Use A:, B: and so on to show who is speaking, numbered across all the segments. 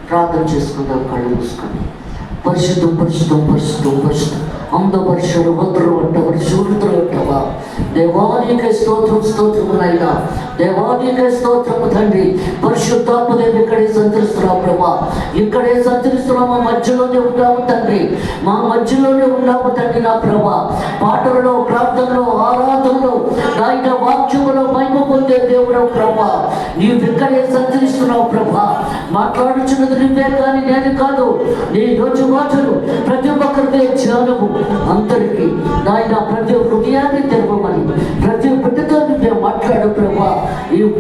A: ప్రార్థన చేసుకుందాం. కళ్ళు మూసుకొని పరిశుద్ధం పరిశుద్ధం పరిశుద్ధం పరిశుద్ధం అందపరుషుడు వంటవరు శూరుతులవా దేవానికి స్తోత్రం స్తోత్రమునైనా దేవానికి స్తోత్రము తండ్రి. పరిశుద్ధాత్మదేవి ఇక్కడే సంచరిస్తున్నావు ప్రభా, ఇక్కడే సంచరిస్తున్నావు. మా మధ్యలోనే ఉన్నావు తండ్రి, మా మధ్యలోనే ఉన్నావు తండ్రి నా ప్రభా. పాటలలో, ప్రార్థనలో, ఆరాధనలో, నాయన వాక్యములో మహిమ పొందే దేవుడవు ప్రభా. నీవు ఇక్కడే సంచరిస్తున్నావు ప్రభా. మాట్లాడుచున్నది నువ్వే కానీ నేను కాదు. నీ రోజు మాటలు ప్రతి ఒక్కరిదే జ్ఞానము అందరికీ నాయన ప్రతి హృదయాన్ని తెరవమని ప్రతి బిడ్డతో నువ్వే మాట్లాడు ప్రభా.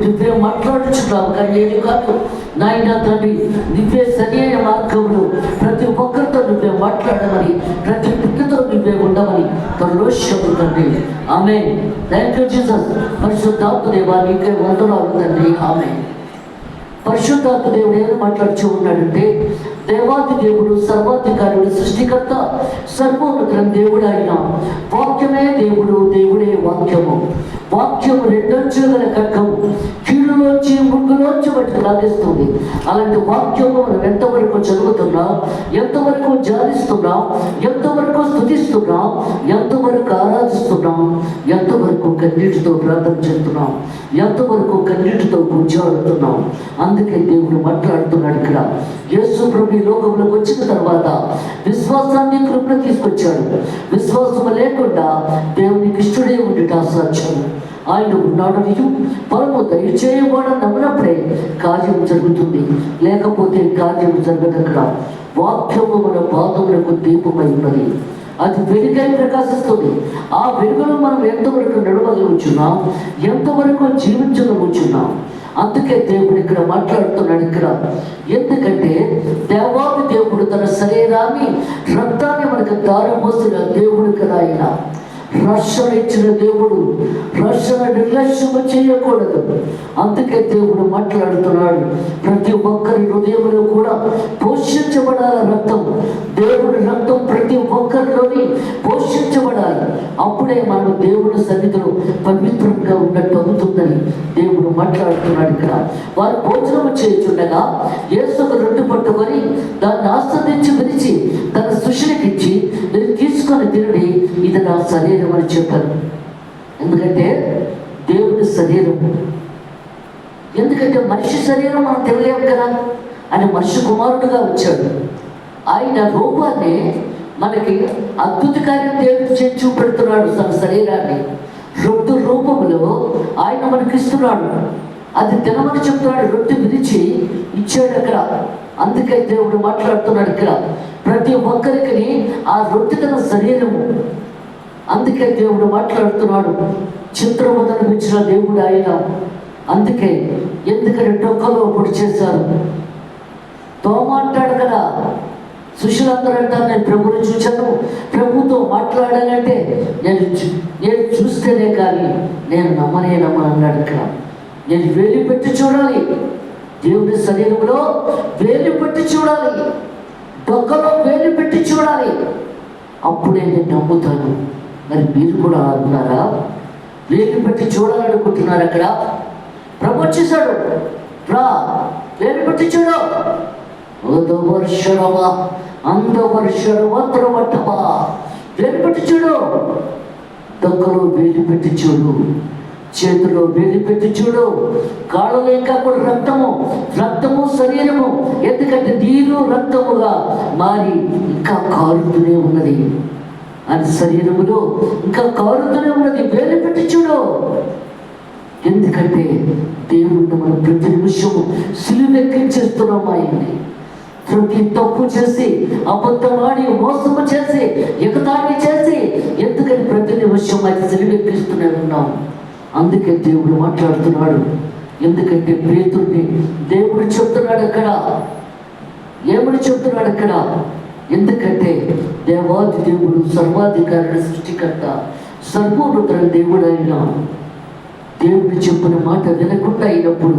A: నువ్వే మాట్లాడుచున్నావు కానీ నేను కాదు నాయన తండ్రి. నువ్వే సరైన మార్గంలో ప్రతి ఒక్కరితో నువ్వే మాట్లాడమని ప్రతి బిడ్డతో నువ్వే ఉండమని తరుణోషము తండ్రి. ఆమేన్. Thank you Jesus. పరిశుద్ధాత్మదేవా నీకే వందనాలు తండ్రి. ఆమేన్. పరిశుద్ధాత్మ దేవుడు ఏమని మాట్లాడుతూ ఉన్నాడంటే, దేవాది దేవుడు, సర్వాధికారుడు, సృష్టికర్త, సర్వోన్నతుల దేవుడు ఆయన. వాక్యమే దేవుడు, దేవుడే వాక్యము. వాక్యము రెండంచులు గల ఖడ్గము, కీడులోంచి ముగ్గులోంచి బట్టి లాగేస్తుంది. అలాంటి వాక్యము మనం ఎంతవరకు చదువుతున్నాం, ఎంతవరకు ధ్యానిస్తున్నాం, ఎంతవరకు స్తుతిస్తున్నాం, ఎంతవరకు ఆరాధిస్తున్నాం, ఎంతవరకు కన్నీటితో ప్రార్థన చేస్తున్నాం, ఎంతవరకు కన్నీటితో గుంజాడుతున్నాం. అందుకే దేవుడు మాట్లాడుతున్నాడు ఇక్కడ. యేసు ప్రభు ఈ లోకంలోకి వచ్చిన తర్వాత విశ్వాసాన్ని కృపను తీసుకొచ్చాడు. విశ్వాసం లేకుండా దేవునికి ఇష్టడే ఉండేట అసాధ్యం. ఆయన ఉన్నాడనియు పరము దయచేయవాడని నమ్మినప్పుడే కార్యం జరుగుతుంది, లేకపోతే కార్యం జరగదు. అక్కడ వాక్యము మన పాదములకు దీపమై ఉన్నది, అది వెలుగై ప్రకాశిస్తుంది. ఆ వెలుగులో మనం ఎంతవరకు నడవగలుగుతున్నాం, ఎంతవరకు జీవించగలుగుతున్నాం. అందుకే దేవుడు ఇక్కడ మాట్లాడుతున్నాడు ఇక్కడ. ఎందుకంటే దేవాది దేవుడు తన శరీరాన్ని, రక్తాన్ని మనకు దారిపోసిన దేవుడు కదా ఆయన. రక్షణ ఇచ్చిన దేవుడు, రక్షణ నిర్లక్ష్యము చేయకూడదు. అందుకే దేవుడు మాట్లాడుతున్నాడు. ప్రతి ఒక్కరి హృదయంలో కూడా పోషించబడాలి రక్తం. దేవుడి రక్తం ప్రతి ఒక్కరిలోని పోషించబడాలి. అప్పుడే మనం దేవుడి సన్నిధిలో పవిత్రంగా ఉన్నట్టు అవుతుందని దేవుడు మాట్లాడుతున్నాడు ఇక్కడ. వారు భోజనం చేయుచుండగా యేసుకు రొట్టె పట్టుకొని దాన్ని ఆస్వాదించి విరిచి తన శిష్యునికి ఇచ్చి, మీరు తీసుకొని తినండి, ఇది నా శరీరం అని చెప్పారు. ఎందుకంటే దేవుడి శరీరం, ఎందుకంటే మనిషి శరీరం మనం తెలియలేము కదా. ఆయన మనిషి కుమారుడుగా వచ్చాడు. ఆయన రూపాన్ని మనకి అద్భుత కార్యం దేవుడు చేసి చూపెడుతున్నాడు. తన శరీరాన్ని రొట్టె రూపంలో ఆయన మనకి ఇస్తున్నాడు. అది తినమని చెప్తున్నాడు. రొట్టె విరిచి ఇచ్చాడు అక్కడ. అందుకే దేవుడు మాట్లాడుతున్నాడు ఇక్కడ. ప్రతి ఒక్కరికి ఆ రొట్టె తన శరీరము. అందుకే దేవుడు మాట్లాడుతున్నాడు. చిత్రవదనం ఇచ్చిన దేవుడు ఆయన. అందుకే ఎందుకని డొక్కలో పొడి చేశారు. తోమ అంటాడు కదా, శిష్యులందరూ అంటారు, నేను ప్రభుని చూశాను, ప్రభుతో మాట్లాడాలంటే నేను చూస్తేనే కానీ నేను నమ్మను అన్నాడు ఇక్కడ. నేను వేలు పెట్టి చూడాలి, దేవుడి శరీరంలో వేలు పెట్టి చూడాలి, డొక్కలో వేలు పెట్టి చూడాలి, అప్పుడే నేను నమ్ముతాను. మరి మీరు కూడా అనుకున్నారా? వేలు పెట్టి చూడాలనుకుంటున్నారు. అక్కడ ప్రభు వచ్చేసాడు. రా, వేలు పెట్టి చూడు. వర్షరవా అందవర్షరవత్రవట్టవా, వేలు పెట్టి చూడు. డొక్కలో వేలు పెట్టి చూడు, చేతిలో వేలు పెట్టి చూడు. కాళ్ళలో ఇంకా కూడా రక్తము శరీరము, ఎందుకంటే నీరు రక్తముగా మారి ఇంకా కారుతూనే ఉన్నది. అని శరీరములో ఇంకా కారుతూనే ఉన్నది. వేలు పెట్టి చూడు. ఎందుకంటే దేవుడిని మనం ప్రతి నిమిషము సిలువెక్కించేస్తున్నాం. ఆయన్ని ప్రతి తప్పు చేసి, అబద్ధమాడి, మోసము చేసి, ఎగతాళి చేసి, ఎందుకని ప్రతి నిమిషం అది సిలువెక్కిస్తూనే ఉన్నాం. అందుకే దేవుడు మాట్లాడుతున్నాడు. ఎందుకంటే పేతుర్ని దేవుడు చెప్తున్నాడు అక్కడ. ఏమని చెప్తున్నాడు అక్కడ? ఎందుకంటే దేవాది దేవుడు, సర్వాధికారుడు, సృష్టికర్త, సర్వోన్నతుల దేవుడు అయినా దేవుడు చెప్పిన మాట వినకుండా అయినప్పుడు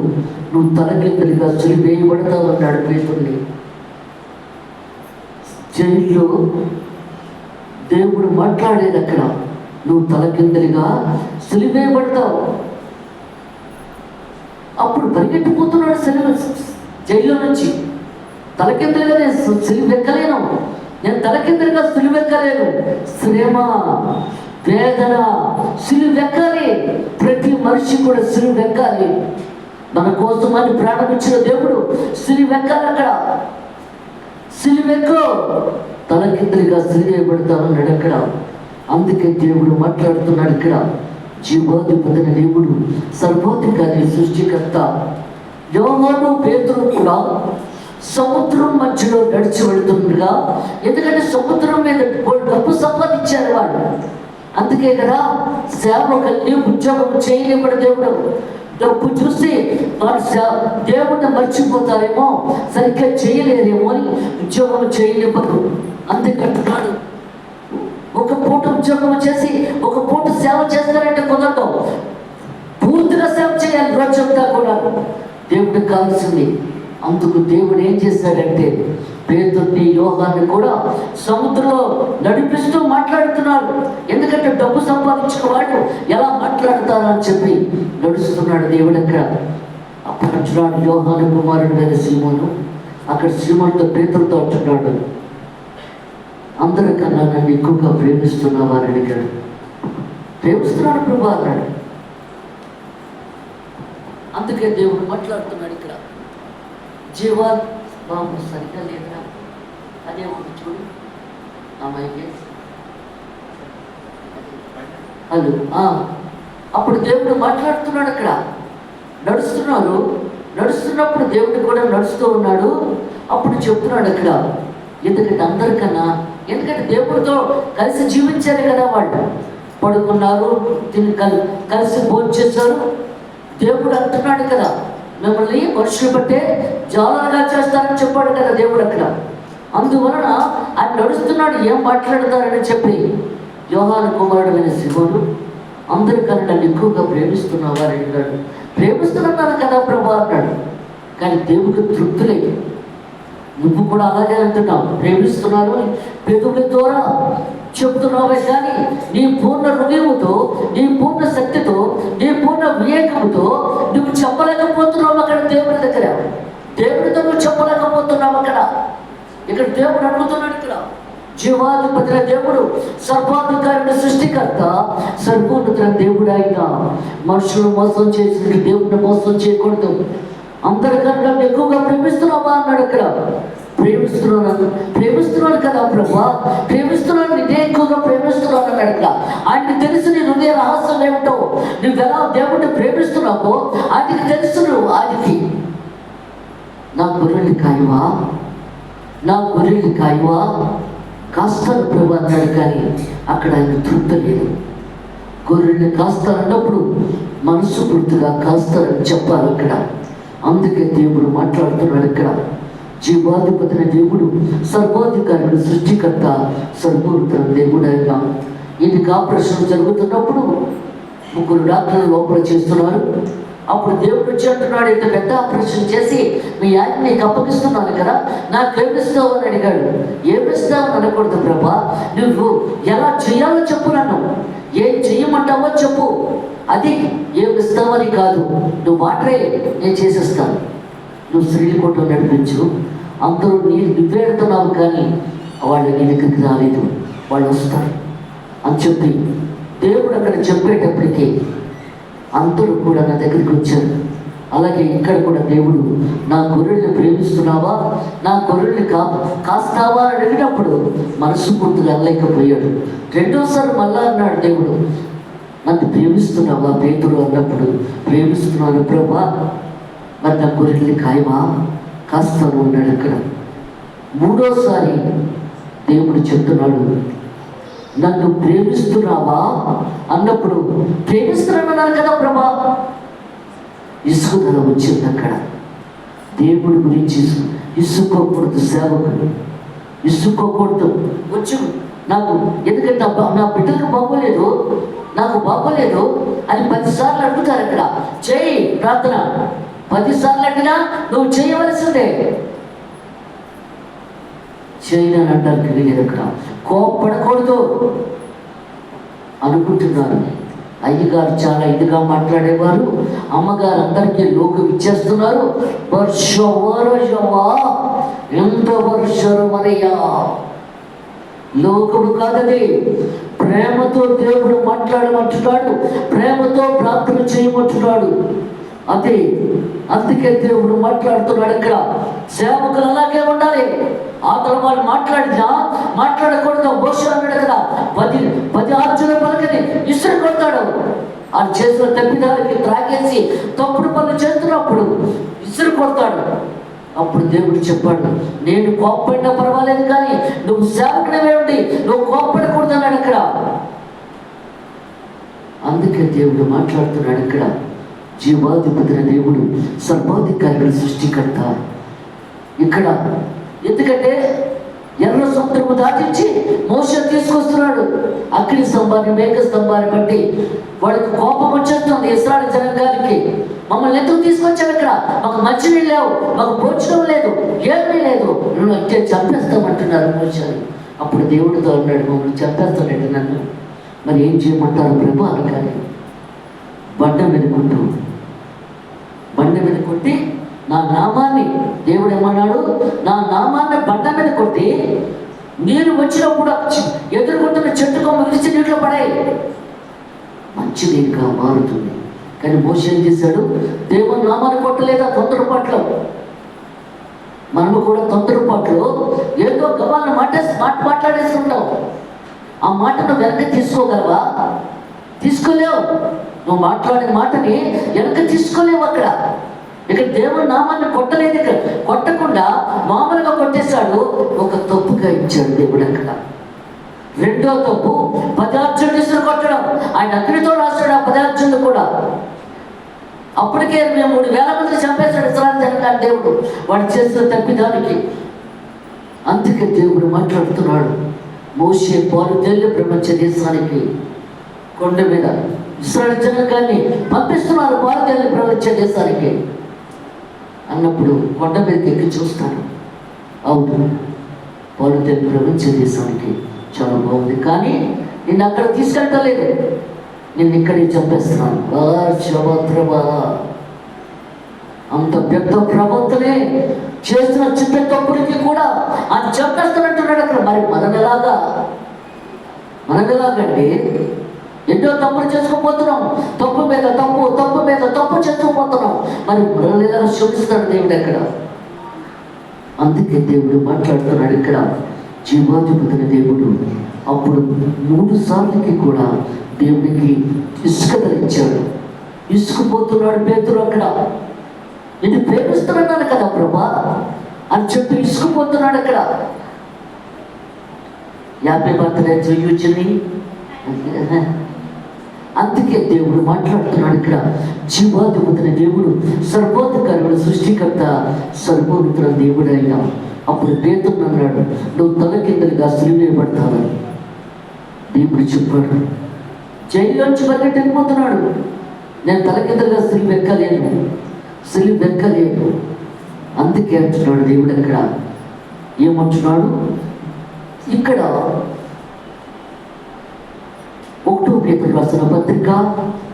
A: నువ్వు తలకిందలుగా సిలువేయబడతావు అన్నాడు పేతుర్ని. జైల్లో దేవుడు మాట్లాడేది అక్కడ, నువ్వు తలకిందలుగా సిలువేయబడతావు. అప్పుడు పరిగెట్టిపోతున్నాడు జైల్లో నుంచి. తలకిందులుగా నేను సిలువెక్కలేను, నేను తలకిందులుగా సిలువెక్కలేను. శ్రమ, వేదన, సిలువెక్కాలి. ప్రతి మనిషి కూడా సిలువెక్కాలి. మన కోసం అని ప్రాణం ఇచ్చిన దేవుడు సిలువెక్కాలి. అక్కడ సిలువెక్కు, తలకిందులుగా సిలువేయబడతానన్నాడు అక్కడ. అందుకే దేవుడు మాట్లాడుతున్నాడు ఇక్కడ. జీవాధిపతిని దేవుడు, సర్వాధికారి, సృష్టికర్త. యోహాను, పేతురు కూడా సముద్రం మధ్యలో నడిచి వెళుతుండగా, ఎందుకంటే సముద్రం మీద డబ్బు సంపాదించారు వాళ్ళు. అందుకే కదా సేవకుల్ని ఉద్యోగం చేయలేబడి దేవుడు. డబ్బు చూసి వాడు దేవుడిని మర్చిపోతారేమో, సరిగ్గా చేయలేరేమో అని ఉద్యోగం చేయలేబడు. అందుకంటున్నాడు, ఒక పూట ఉద్యోగం చేసి ఒక పూట సేవ చేస్తారంటే కుదరదు. పూర్తిగా సేవ చేయాలి రోజంతా కూడా. దేవుడికి కావాల్సింది. అందుకు దేవుడు ఏం చేశాడంటే పేతుర్ని, యోహాన్ని కూడా సముద్రంలో నడిపిస్తూ మాట్లాడుతున్నాడు. ఎందుకంటే డబ్బు సంపాదించిన వాడు ఎలా మాట్లాడతారని చెప్పి నడుస్తున్నాడు దేవుడు అక్కడ. అప్పుడు అంటున్నాడు యోహాను కుమారుడు మీద సీమోను, అక్కడ సీమోనుతో పేతురుతో అంటున్నాడు, అందరికన్నా నన్ను ఎక్కువగా ప్రేమిస్తున్నావా అని అడిగాడు. ప్రేమిస్తున్నాడు ప్రభు అన్నాడు. అందుకే దేవుడు మాట్లాడుతున్నాడు ఇక్కడ. జీవా బాబు సరిగ్గా లేదా, అదే ఒకటి చూడు అమ్మాయికి. హలో, అప్పుడు దేవుడు మాట్లాడుతున్నాడు అక్కడ. నడుస్తున్నప్పుడు దేవుడు కూడా నడుస్తూ ఉన్నాడు. అప్పుడు చెప్తున్నాడు అక్కడ, ఎందుకంటే అందరికన్నా, ఎందుకంటే దేవుడితో కలిసి జీవించారు కదా వాళ్ళు. పడుకున్నారు, కలిసి భోజనం చేశారు. దేవుడు అంటున్నాడు కదా, మిమ్మల్ని మనుషులు బట్టే జాలనగా చేస్తారని చెప్పాడు కదా దేవుడు అక్కడ. అందువలన ఆయన నడుస్తున్నాడు, ఏం మాట్లాడతారని చెప్పి. యోహాను కుమారుడైన సీమోను, అందరికన్నా నన్ను ఎక్కువగా ప్రేమిస్తున్నావా అని అడిగాడు. ప్రేమిస్తున్నాను కదా ప్రభా అన్నాడు. కానీ దేవుడికి తృప్తి లేదు. నువ్వు కూడా అలాగే అంటున్నావు, ప్రేమిస్తున్నాను పెదవుల ద్వారా చెబుతున్నావే కానీ నీ పూర్ణ హృదయముతో, నీ పూర్ణ శక్తితో, నీ పూర్ణ వివేకముతో నువ్వు చెప్పలేకపోతున్నావు అక్కడ దేవుని దగ్గర. దేవుడితో నువ్వు చెప్పలేకపోతున్నావు అక్కడ. ఇక్కడ దేవుడు అడుగుతున్నాడు ఇక్కడ. జీవాధిపతిన దేవుడు, సర్వాధికారిని సృష్టికర్త, సర్వోన్నతుల దేవుడు ఆయన. మనుషులు మోసం చేసి దేవుడిని మోసం చేయకూడదు. అందరికన్నా ఎక్కువగా ప్రేమిస్తున్నావా అన్నాడు అక్కడ. ప్రేమిస్తున్నాను కదా ప్రభా, ప్రేమిస్తున్నాను, ఇదే ఎక్కువగా ప్రేమిస్తున్నాను అన్నాడు అక్కడ. ఆయనకి తెలుసు నీ హృదయ రహస్యం ఏమిటో, నువ్వు ఎలా దేవుడిని ప్రేమిస్తున్నావో ఆయనకి తెలుసు. నువ్వు ఆయనకి నా గొర్రెలు కాయవా, నా గొర్రెలు కాయవా, కాస్తాను ప్రభు అన్నాడు. కానీ అక్కడ ఆయన తృప్తి లేదు. గొర్రెల్ని కాస్తానన్నప్పుడు మనసు పూర్తిగా కాస్తానని చెప్పాలి అక్కడ. అందుకే దేవుడు మాట్లాడుతున్నాడు ఇక్కడ. జీవాధిపతిన దేవుడు, సర్వాధికారుడు, సృష్టికర్త, సర్వోన్నతుల దేవుడు ఆయన. ఈయనకి ఆపరేషన్ జరుగుతున్నప్పుడు 3 డాక్టర్లు లోపల చేస్తున్నారు. అప్పుడు దేవుడు వచ్చి అంటున్నాడు, ఇంత పెద్ద ఆపరేషన్ చేసి మీ ఆయన నీకు అప్పగిస్తున్నాను కదా, నాకు ఏమిస్తావు అని అడిగాడు. ఏమిస్తావు అని అనకూడదు ప్రభా, నువ్వు ఎలా చేయాలో చెప్పు, నన్ను ఏం చెయ్యమంటావో చెప్పు, అది ఏమిస్తావని కాదు. నువ్వు వాటరే నేను చేసేస్తాను, నువ్వు శ్రీలకోటం నడిపించు, అందరూ నువ్వే వెళ్తున్నావు కానీ వాళ్ళు నీ దగ్గరికి రాలేదు, వాళ్ళు వస్తారు అని చెప్పి దేవుడు అక్కడ చెప్పేటప్పటికీ అందరూ కూడా నా దగ్గరికి వచ్చారు. అలాగే ఇక్కడ కూడా దేవుడు, నా గొర్రెల్ని ప్రేమిస్తున్నావా, నా గొర్రెల్ని కాస్తావా అని అడిగినప్పుడు మనసు పూర్తిగా వెళ్ళలేకపోయాడు. రెండోసారి మళ్ళా అన్నాడు దేవుడు, నన్ను ప్రేమిస్తున్నావా పేతురు అన్నప్పుడు, ప్రేమిస్తున్నాను ప్రభా, మరి నా గొర్రెల్ని కాయవా, కాస్తాను అన్నాడు అక్కడ. మూడోసారి దేవుడు చెప్తున్నాడు, నన్ను ప్రేమిస్తున్నావా అన్నప్పుడు, ప్రేమిస్తున్నాను కదా ప్రభా. ఇసుకుదల వచ్చింది అక్కడ. దేవుడి గురించి ఇసుక్కోకూడదు, సేవకుడు ఇసుక్కోకూడదు. వచ్చు నాకు, ఎందుకంటే నా బిడ్డలకు బాగోలేదు, నాకు బాగోలేదు అని 10 సార్లు అడుగుతారు అక్కడ. చేయి ప్రార్థన, 10 సార్లు అడిగినా నువ్వు చేయవలసిందే. చేయనని అంటారు కలిగేది అక్కడ. కోపడకూడదు అనుకుంటున్నారు. అయ్యగారు చాలా ఇదిగా మాట్లాడేవారు, అమ్మగారు అందరికీ లోకం ఇచ్చేస్తున్నారు. ఎంత వర్షమనయ్యా. లోకము కాదది. ప్రేమతో దేవుడు మాట్లాడమంటున్నాడు, ప్రేమతో ప్రార్థన చేయమంటున్నాడు. అది అందుకే దేవుడు మాట్లాడుతున్నాడు. ఇక్కడ సేవకులు అలాగే ఉండాలి. ఆ తర్వాత వాళ్ళు మాట్లాడినా మాట్లాడకూడదు. మోషే అన్నాడు కదా, 10 ఆర్జుల పలకని ఇసురు కొడతాడు. ఆ చేసిన తప్పిదాలకి త్రాగేసి తప్పుడు పనులు చేస్తున్నప్పుడు ఇసురు కొడతాడు. అప్పుడు దేవుడు చెప్పాడు, నేను కోప్పడినా పర్వాలేదు కానీ నువ్వు సేవకుడివే ఉండి నువ్వు కోప్పడకూడదు అన్నాడు అక్కడ. అందుకే దేవుడు మాట్లాడుతున్నాడు ఇక్కడ. జీవాధిపతిన దేవుడు, సర్వాధికారుల సృష్టికర్త. ఇక్కడ ఎందుకంటే ఎర్ర సముద్రము దాటించి మోషే తీసుకొస్తున్నాడు. అగ్ని స్తంభాన్ని, మేఘ స్తంభాన్ని బట్టి వాడికి కోపం వచ్చేస్తుంది. ఇశ్రాయేలు జనాంగానికి, మమ్మల్ని ఎందుకు తీసుకొచ్చావు ఇక్కడ? మాకు మంచినీళ్ళు లేవు, మాకు భోజనం లేదు, ఏమీ లేదు, నువ్వు అంటే చంపేస్తామంటున్నారు మోషేని. అప్పుడు దేవుడితో అన్నాడు, మమ్మల్ని చంపేస్తానండి నన్ను, మరి ఏం చేయమంటారు ప్రభు అనగానే బండ మీద కొట్టి నా నామాన్ని, దేవుడు ఏమన్నాడు, నా నామాన్ని బండ మీద కొట్టి నీరు వచ్చినప్పుడు ఎదుర్కొంటున్న చెట్టు కొమ్మ విరిచి నీటిలో పడాయి, మంచి నీరుగా మారుతుంది. కానీ మోషే ఏం చేశాడు? దేవుని నామాన్ని కొట్టలేదా తొందరపాట్లో. మనము కూడా తొందరపాట్లో ఏదో గవాలను మాట్లాడేస్తుంటాం. ఆ మాటను వెనక్కి తీసుకోగలవా? తీసుకోలేవు. నువ్వు మాట్లాడిన మాటని వెనక తీసుకోలేవు. అక్కడ ఇక్కడ దేవుని నామాన్ని కొట్టలేదు. ఇక్కడ కొట్టకుండా మామూలుగా కొట్టేశాడు. ఒక తప్పుగా ఇచ్చాడు దేవుడు అక్కడ. రెండో తప్పు 10 అర్జునులు కొట్టడం. ఆయన అగ్నితో రాశాడు ఆ 10 అర్జునులు కూడా. అప్పటికే 3,000 మంది చంపేశాడు ఇశ్రాయేలు జనాంగాన్ని దేవుడు వాడు చేసిన తప్పిదానికి. అందుకే దేవుడు మాట్లాడుతున్నాడు, మోషే పాలుదేళ్ళు ప్రపంచ దేశానికి కొండ మీద ఇశ్రాయేలు జనాంగాన్ని పంపిస్తున్నారు పాలుదేళ్ళు ప్రపంచ దేశానికి అన్నప్పుడు కొండ మీదకి ఎక్కి చూస్తాను. అవును, పాలుదేళ్ళు ప్రపంచ దేశానికి చాలా బాగుంది, కానీ నిన్ను అక్కడ తీసుకెళ్ళలేదు, నిన్ను ఇక్కడే చంపేస్తున్నాను. అంత పెద్ద ప్రవక్తనే చేస్తున్న చిన్న తప్పుడికి కూడా ఆయన చంపేస్తానంటున్నాడు అక్కడ. మరి మనమెలాగండి ఎన్నో తప్పులు చేసుకోపోతున్నాం, తప్పు మీద తప్పు చేసుకోపోతున్నాం. మరి మనల్ని ఎలా శోధిస్తాడు దేవుడు అక్కడ. అందుకే దేవుడు మాట్లాడుతున్నాడు ఇక్కడ. జీవాధిపతిని దేవుడు అప్పుడు 3 సార్లకి కూడా దేవుడికి ఇసుక ధరించాడు. ఇసుకుపోతున్నాడు పేతురు అక్కడ. నేను ప్రేమిస్తున్నాను కదా ప్రభా అని చెప్పి ఇసుకుపోతున్నాడు అక్కడ. 50 బర్త్డే చూయించింది. అందుకే దేవుడు మాట్లాడుతున్నాడు ఇక్కడ. జీవాధిపతిని దేవుడు, సర్వాధికారుడు, సృష్టికర్త, సర్వోన్నతుల దేవుడు అయినా. అప్పుడు పేతురు అన్నాడు, నువ్వు తల కిందలుగా సిలువేయబడతావని దేవుడు చెప్పాడు. జైల్లోంచి బయట వెళ్ళిపోతున్నాడు. నేను తల కిందలుగా సిలువ ఎక్కలేను. అందుకే అంటున్నాడు దేవుడు అక్కడ. ఏమంటున్నాడు ఇక్కడ? 1 పేతురు రాసిన పత్రిక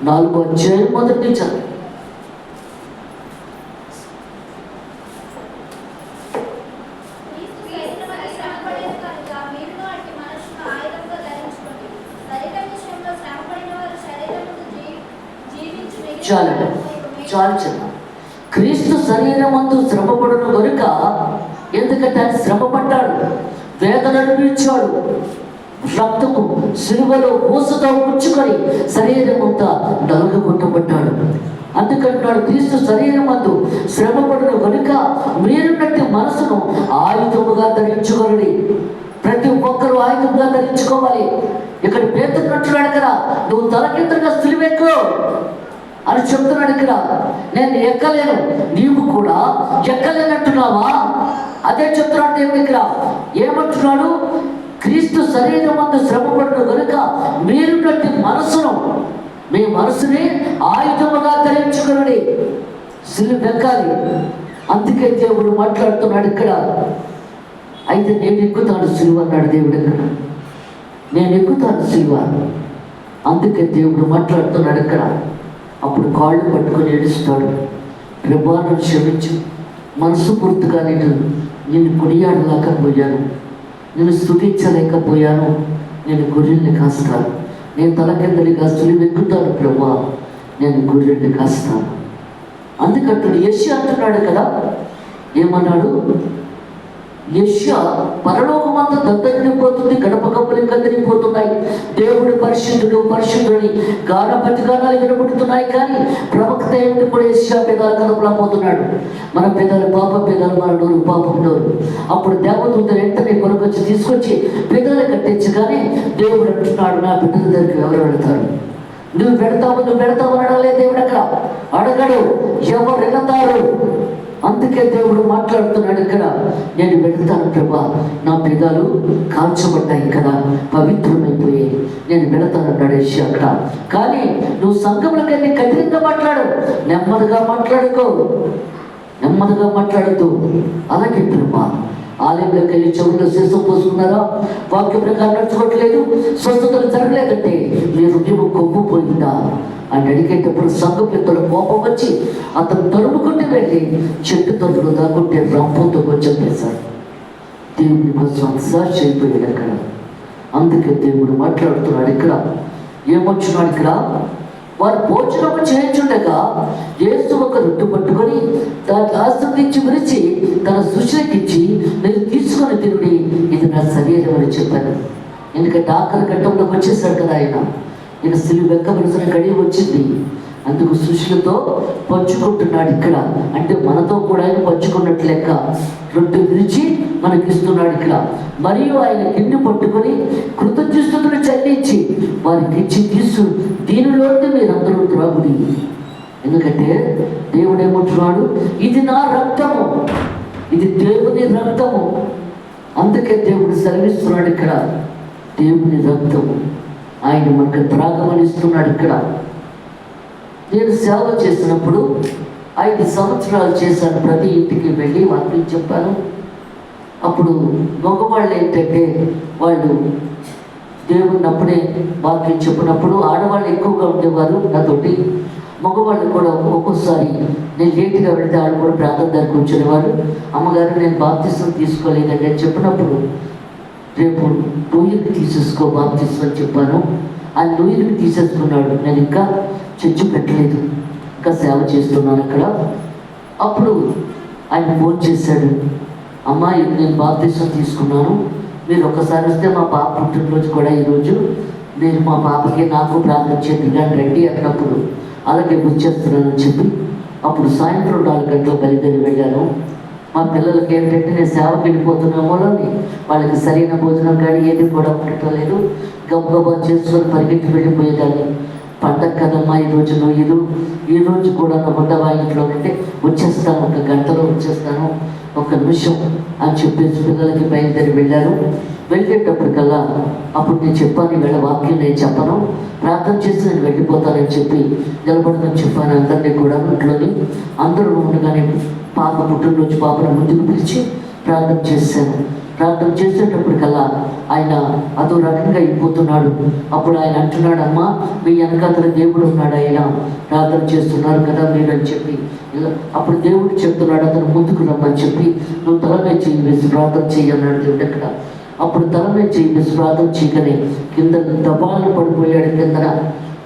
A: 4వ అధ్యాయం మొదటి నుంచి చాలు చిన్న. క్రీస్తు శరీరమందు శ్రమపడును కనుక, ఎందుకంటే ఆయన శ్రమ పడ్డాడు, వేదన అనుభవించాడు, రక్తము సిలువలో ఊసతో పుచ్చుకొని శరీరమంతా నలుగుకొట్టబడ్డాడు. అందుకంటున్నాడు, క్రీస్తు శరీరమందు శ్రమపడును కనుక మీరున్నట్టు మనసును ఆయుధముగా ధరించుకోవాలి. ప్రతి ఒక్కరూ ఆయుధంగా ధరించుకోవాలి. ఇక్కడ పేతురు అంటున్నాడు కదా, నువ్వు తలకిందుగా సిలువెక్కు అని చెప్తున్నాడు ఇక్కడ. నేను ఎక్కలేను, నీవు కూడా ఎక్కలేనట్టున్నావా? అదే చెప్తున్నాడు దేవుడు ఇక్కడ. ఏమంటున్నాడు? క్రీస్తు శరీరమందు శ్రమపడును కనుక మీరున్నట్టు మనసును, మీ మనసుని ఆయుధముగా ధరించుకుని సిలువెక్కాలి. అందుకే దేవుడు మాట్లాడుతున్నాడు ఇక్కడ. అయితే నేను ఎక్కుతాను సిలువ అన్నాడు దేవుడు ఇక్కడ. నేను ఎక్కుతాను సిలువ. అందుకే దేవుడు మాట్లాడుతున్నాడు ఇక్కడ. అప్పుడు కాళ్ళు పట్టుకొని ఏడుస్తాడు, ప్రభా నన్ను క్షమించు, మనసు పూర్తిగా నేను నిన్ను కొనియాడలేకపోయాను, నేను స్తుతించలేకపోయాను. నేను గొర్రెల్ని కాస్తాను, నేను తల కిందలిగా సులువు ఎక్కుతాను ప్రభా, నేను గొర్రెల్ని కాస్తాను. అందుకంటాడు యెషయా అంటున్నాడు కదా, ఏమన్నాడు? యెషయా పరలోకమంతా దద్దరిల్లిపోతుంది, గడప గంపలు కదిలిపోతున్నాయి, దేవుడు పరిశుద్ధుడు పరిశుద్ధుని గానాలు వినబడుతున్నాయి. కానీ ప్రవక్త ఏమిటి కూడా యెషయా పెదాలు కదపలేకపోతున్నాడు. మన పెదాలు పాప పెదాలు, మన నోరు పాపం నోరు. అప్పుడు దేవదూత వెంటనే కొనుకొచ్చి తీసుకొచ్చి పెదాలు కట్టించి, కానీ దేవుడు అంటున్నాడు, నా బిడ్డల దగ్గరికి ఎవరు వెళతారు? నువ్వు పెడతావు అనడాలే దేవుడు అక్కడ అడగడు, ఎవరు వెళతారు? అందుకే దేవుడు మాట్లాడుతున్నాడు ఇక్కడ, నేను వెళతాను ప్రభా, నా పెదాలు కాల్చబడ్డాయి కదా, పవిత్రమైపోయాయి, నేను వెళతానన్నాడు యెషయా అక్కడ. కానీ నువ్వు సంఘంలోకి వెళ్ళి కఠినంగా మాట్లాడు, నెమ్మదిగా మాట్లాడుకో, నెమ్మదిగా మాట్లాడుతూ. అలాగే ప్రభా, ఆలయంలోకి వెళ్ళి చెవుల్లో శీర్షం పోసుకున్నారా, వాక్య ప్రకారం నడుచుకోవట్లేదు, స్వస్థతలు జరగలేదంటే మీ హృదయం కొవ్వుపోయిందా అని అడిగేటప్పుడు సంఘం పెద్దలు కోపం వచ్చి అతను తరుముకుంటూ వెళ్ళి చెట్టు తొట్టులు దాక్కుంటే రంపంతో కొంచెం వేశాడు. దేవుని కోసం అసాక్షి అయిపోయాడు అక్కడ. అందుకే దేవుడు మాట్లాడుతున్నాడు ఇక్కడ. ఏమొచ్చున్నాడు ఇక్కడ? వారు భోజనం చేయించుండగా యేసు ఒక రొట్టె పట్టుకొని దాన్ని ఆశీర్వదించి విరిచి తన శిష్యులకిచ్చి, నేను తీసుకొని తిరిగి, ఇది నా శరీరం అని చెప్పాను. ఎందుకంటే ఆఖరి ఘట్టంలోకి వచ్చేసాడు కదా ఆయన, ఇక సిలువ వెక్కవలసిన గడియ వచ్చింది. అందుకు శిష్యులతో పంచుకుంటున్నాడు ఇక్కడ. అంటే మనతో కూడా ఆయన పంచుకున్నట్లు లెక్క. రొట్టె విరిచి మనకిస్తున్నాడు ఇక్కడ. మరియు ఆయన గిన్నె పట్టుకొని కృతజ్ఞతలు చెల్లించి వారికి ఇచ్చి, దీనిలోనే మీరందరూ త్రాగుడి, ఎందుకంటే దేవుడు ఏమంటున్నాడు, ఇది నా రక్తము, ఇది దేవుని రక్తము. అందుకే దేవుడు సెలవిస్తున్నాడు ఇక్కడ, దేవుని రక్తము ఆయన మనకు త్రాగమని ఇస్తున్నాడు ఇక్కడ. నేను సేవ చేసినప్పుడు 5 సంవత్సరాలు చేశాను. ప్రతి ఇంటికి వెళ్ళి వాక్యం చెప్పాను. అప్పుడు మగవాళ్ళు ఏంటంటే, వాళ్ళు దేవుని అప్పుడే వాక్యం చెప్పినప్పుడు ఆడవాళ్ళు ఎక్కువగా ఉండేవారు నాతోటి. మగవాళ్ళు కూడా ఒక్కోసారి నేను లేట్గా వెళ్తే వాళ్ళు కూడా ప్రాంతం దగ్గర కూర్చునేవారు. అమ్మగారు, నేను బాప్తిసం తీసుకోలేదండి అని చెప్పినప్పుడు, రేపు నూయిల్ని తీసేసుకో బాప్తిసం అని చెప్పాను. ఆ నూయిల్ని తీసేసుకున్నాడు. నేను ఇంకా చర్చి పెట్టలేదు, ఇంకా సేవ చేస్తున్నాను అక్కడ. అప్పుడు ఆయన ఫోన్ చేశాడు, అమ్మా నేను బాప్తిసం తీసుకున్నాను, మీరు ఒకసారి వస్తే మా పాప పుట్టినరోజు కూడా ఈరోజు, నేను మా పాపకి నాకు ప్రార్థన చేద్దాం రండి అన్నప్పుడు, అలాగే వచ్చేస్తున్నానని చెప్పి అప్పుడు సాయంత్రం 4 గంటలకు బయలుదేరి వెళ్ళాను. మా పిల్లలకి ఏంటంటే నేను సేవకి వెళ్ళిపోతున్నామోని వాళ్ళకి సరైన భోజనం కానీ ఏది కూడా ఉండటం లేదు. గబగబా చేసుకొని పరిగెత్తి వెళ్ళిపోయేదాన్ని. పండగ కదమ్మా ఈరోజు నువ్వు ఈరోజు కూడా నా ఉండవా ఇంట్లో అంటే, వచ్చేస్తాను, 1 గంటలో వచ్చేస్తాను, 1 నిమిషం అని చెప్పేసి పిల్లలకి బయలుదేరి వెళ్ళారు. వెళ్ళేటప్పటికల్లా అప్పుడు నేను చెప్పాను, ఈవేళ వాక్యం నేను చెప్పను, ప్రార్థన చేసి నేను వెళ్ళిపోతానని చెప్పి నిలబడమని చెప్పాను అందరినీ కూడా. ఇంట్లోని అందరూ ఉండగానే పాప పుట్టినరోజు పాపను ముందుకు పిలిచి ప్రార్థన చేశాను. ప్రార్థన చేసేటప్పటికల్లా ఆయన అదో రకంగా అయిపోతున్నాడు. అప్పుడు ఆయన అంటున్నాడు, అమ్మా మీ వెనకాతల దేవుడు ఉన్నాడు, ఆయన ప్రార్థన చేస్తున్నారు కదా మీరు అని చెప్పి. అప్పుడు దేవుడు చెప్తున్నాడు, అతను ముందుకు రమ్మని చెప్పి, నువ్వు తల మీద చెయ్యి వేసి ప్రార్థన చెయ్యన్నాడు దేవుడు అక్కడ. అప్పుడు తల మీద చెయ్యి వేసి ప్రార్థన చేయగానే కింద దబాలను పడిపోయాడు. కిందన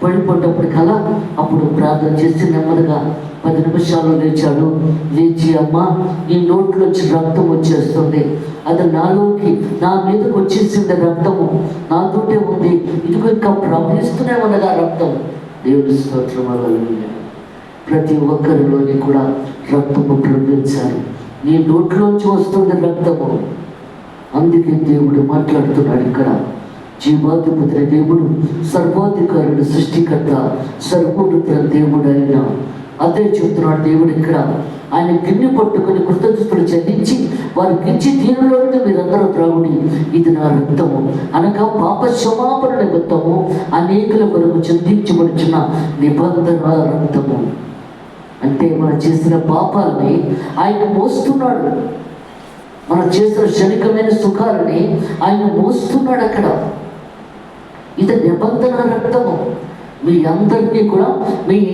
A: పడిపోయేటప్పటికల్లా అప్పుడు ప్రార్థన చేసి నెమ్మదిగా 10 నిమిషాలు లేచాడు. లేచి, అమ్మ నీ నోట్లోంచి రక్తం వచ్చేస్తుంది, అది నాలోకి నా మీదకి వచ్చేసింది, రక్తము నాతోటే ఉంది, ఇదిగో ఇంకా ప్రవహిస్తూనే ఉన్నది ఆ రక్తం. దేవుడి స్తోత్రం. హల్లెలూయా. ప్రతి ఒక్కరిలోని కూడా రక్తము ప్రవహించాలి. నీ నోట్లోంచి వస్తుంది రక్తము. అందుకే దేవుడు మాట్లాడుతున్నాడు ఇక్కడ. జీవాధిపతి దేవుడు, సర్వాధికారుడు, సృష్టికర్త, సర్వోన్నత దేవుడు అయిన అదే చెప్తున్నాడు దేవుడు ఇక్కడ. ఆయన గిన్నె పట్టుకొని కృతజ్ఞతలు చెల్లించి వారికి ఇచ్చి, దీనిలో మీరందరూ త్రాగుడి, ఇది నా రక్తము, అనగా పాప క్షమాపణ నిమిత్తము అనేకుల కొరకు చింతించబడుచున్న నిబంధన రక్తము. అంటే మనం చేసిన పాపాలని ఆయన మోస్తున్నాడు, మనం చేసిన క్షణికమైన సుఖాలని ఆయన మోస్తున్నాడు అక్కడ. ఇది నిబంధన రక్తము. మీ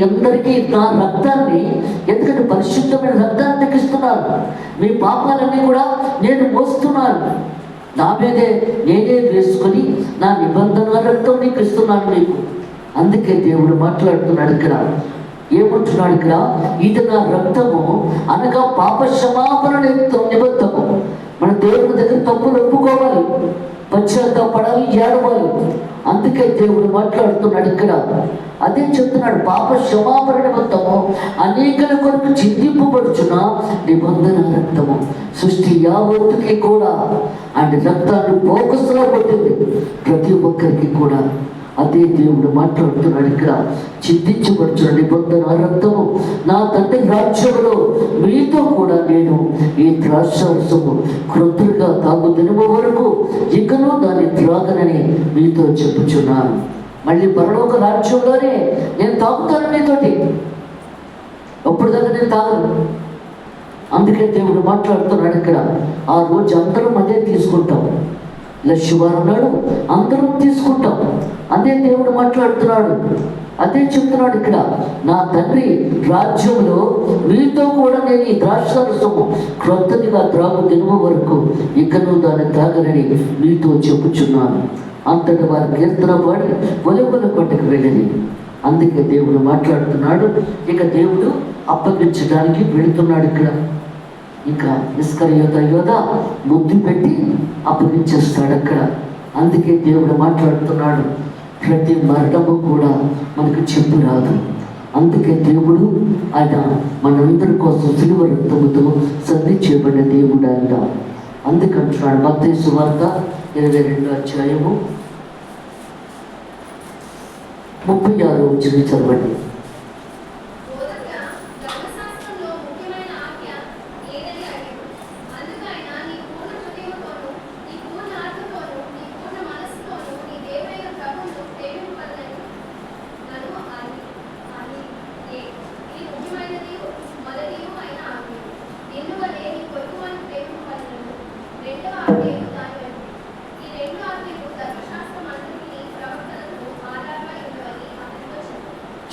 A: అందరికీ నా రక్తాన్ని, ఎందుకంటే పరిశుద్ధమైన రక్తాన్ని ఇస్తున్నాను. మీ పాపాలన్నీ కూడా నేను మోస్తున్నాను, నా మీదే నేనే వేసుకొని నా నిబంధన రక్తం నీకు ఇస్తున్నాను మీకు. అందుకే దేవుడు మాట్లాడుతున్నాడు ఇక్కడ, ఏమంటున్నాడు ఇక్కడ, ఇది నా రక్తము అనగా పాప క్షమాపణ నిబద్ధము. మన దేవుడి దగ్గర తప్పులు ఒప్పుకోవాలి, పశ్చాత్తాపడాలి, ఏడవాలి. అందుకే దేవుడు మాట్లాడుతున్నాడు ఇక్కడ, అదే చెప్తున్నాడు, పాప క్షమాపణ నిమిత్తము అనేకల కొరకు చిందింపబడుచున్న నిబంధన రక్తము. సృష్టి యావత్తుకి కూడా ఆయన రక్తాన్ని ఫోకస్లో పట్టింది, ప్రతి ఒక్కరికి కూడా. అదే దేవుడు మాట్లాడుతున్నాడు ఇక్కడ, చింతించబడుచున్న నిబంధన రక్తము నా తండ్రి రాజ్యములో మీతో కూడా నేను ఈ ద్రాక్షారసము క్రొత్తగా తాగు దినము వరకు ఇకను దాన్ని త్రాగనని మీతో చెప్పుచున్నాను. మళ్ళీ పరలోక రాజ్యంలోనే నేను తాగుతాను మీతోటి, ఎప్పుడు దాకా నేను తాగను. అందుకే దేవుడు మాట్లాడుతున్నాడు ఇక్కడ, ఆ రోజు అందరం అదే తీసుకుంటాం. లక్ష్యవారం నాడు అందరం తీసుకుంటాం. అదే దేవుడు మాట్లాడుతున్నాడు, అదే చెప్తున్నాడు ఇక్కడ, నా తండ్రి రాజ్యంలో మీతో కూడా నేను ఈ ద్రాక్షారసము క్రొత్తదిగా త్రాగు దినము వరకు ఇకను దాన్ని తాగనని మీతో చెప్పుచున్నాను. అంతటి వారి కీర్తన పాడి ఒలివల కొండకు వెళ్ళని. అందుకే దేవుడు మాట్లాడుతున్నాడు. ఇక దేవుడు అప్పగించడానికి వెళుతున్నాడు ఇక్కడ. ఇంకా యోధ ముద్దు పెట్టి అప్పగించేస్తాడు అక్కడ. అందుకే దేవుడు మాట్లాడుతున్నాడు, ప్రతి మరణము కూడా మనకు చెప్పు రాదు. అందుకే దేవుడు ఆయన మనందరి కోసం సిలువ రక్తముతో సంధి చేయబడిన దేవుడు ఆయన. అందుకంటున్నాడు మత్తయి సువార్త 22వ అధ్యాయము 36వ వచనం చదవండి.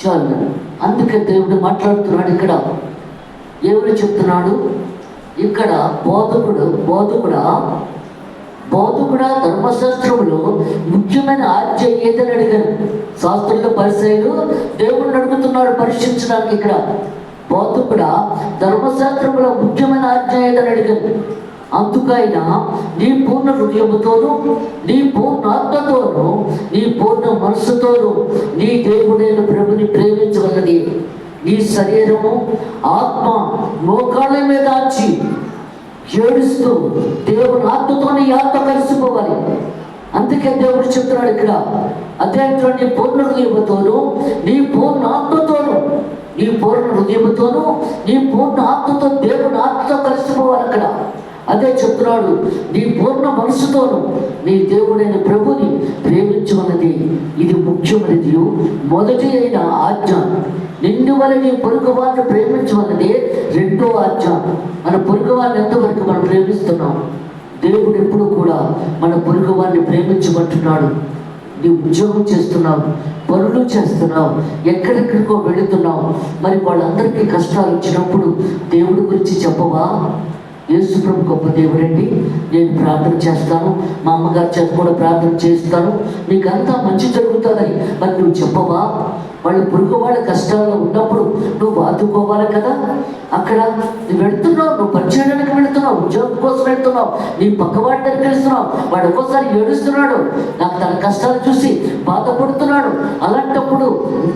A: చాలు. అందుకే దేవుడు మాట్లాడుతున్నాడు ఇక్కడ, ఎవరు చెప్తున్నాడు ఇక్కడ, బోధకుడా ధర్మశాస్త్రములో ముఖ్యమైన ఆజ్ఞ ఏదని అడిగారు. శాస్త్రులు పరిసయ్యులు దేవుడిని అడుగుతున్నాడు పరీక్షించడానికి. ఇక్కడ బోధకుడా ధర్మశాస్త్రములో ముఖ్యమైన ఆజ్ఞ ఏదని అడిగారు. అందుకైనా నీ పూర్ణ హృదయముతోనూ, నీ పూర్ణ ఆత్మతోనూ, నీ పూర్ణ మనస్సుతోనూ నీ దేవుడైన ప్రభుని ప్రేమించవలది. నీ శరీరము ఆత్మ మోకాళ్ళ మీద ఆచి ఏడుస్తూ దేవుని ఆత్మతో నీ ఆత్మ కలిసిపోవాలి. అందుకే దేవుడు చెప్తున్నాడు ఇక్కడ, అదే నీ పూర్ణ హృదయముతోనూ, నీ పూర్ణ ఆత్మతోనూ, నీ పూర్ణ హృదయముతోనూ, నీ పూర్ణ ఆత్మతో దేవుని ఆత్మతో కలిసిపోవాలి అక్కడ. అదే చెప్తున్నాడు, నీ పూర్ణ మనసుతోను నీ దేవుడైన ప్రభుని ప్రేమించమన్నది ఇది ముఖ్యమైనది, మొదటి అయిన ఆజ్ఞ. నిన్ను వల్ల నీ పొరుగు వారిని ప్రేమించమన్నది రెండో ఆజ్ఞ. మన పొరుగు వారిని ఎంతవరకు మనం ప్రేమిస్తున్నాం? దేవుడు ఎప్పుడు కూడా మన పొరుగు వారిని ప్రేమించమంటున్నాడు. నీ ఉద్యోగం చేస్తున్నావు, పనులు చేస్తున్నావు, ఎక్కడెక్కడికో వెళుతున్నావు, మరి వాళ్ళందరికీ కష్టాలు వచ్చినప్పుడు దేవుడి గురించి చెప్పవా? యేసు ప్రభు గొప్ప దేవుడండి, నేను ప్రార్థన చేస్తాను, మా అమ్మగారి చేత కూడా ప్రార్థన చేస్తాను, నీకంతా మంచి జరుగుతుందని మరి నువ్వు చెప్పవా? వాళ్ళు పొరుగు వాళ్ళ కష్టాల్లో ఉన్నప్పుడు నువ్వు ఆదుకోవాలి కదా. అక్కడ నువ్వు వెళుతున్నావు, నువ్వు పనిచేయడానికి వెళుతున్నావు, ఉద్యోగం కోసం వెళుతున్నావు, నీ పక్కవాడి దగ్గరికి వెళ్తున్నావు, వాడు ఒక్కోసారి ఏడుస్తున్నాడు, నాకు తన కష్టాలు చూసి బాధపడుతున్నాడు. అలాంటప్పుడు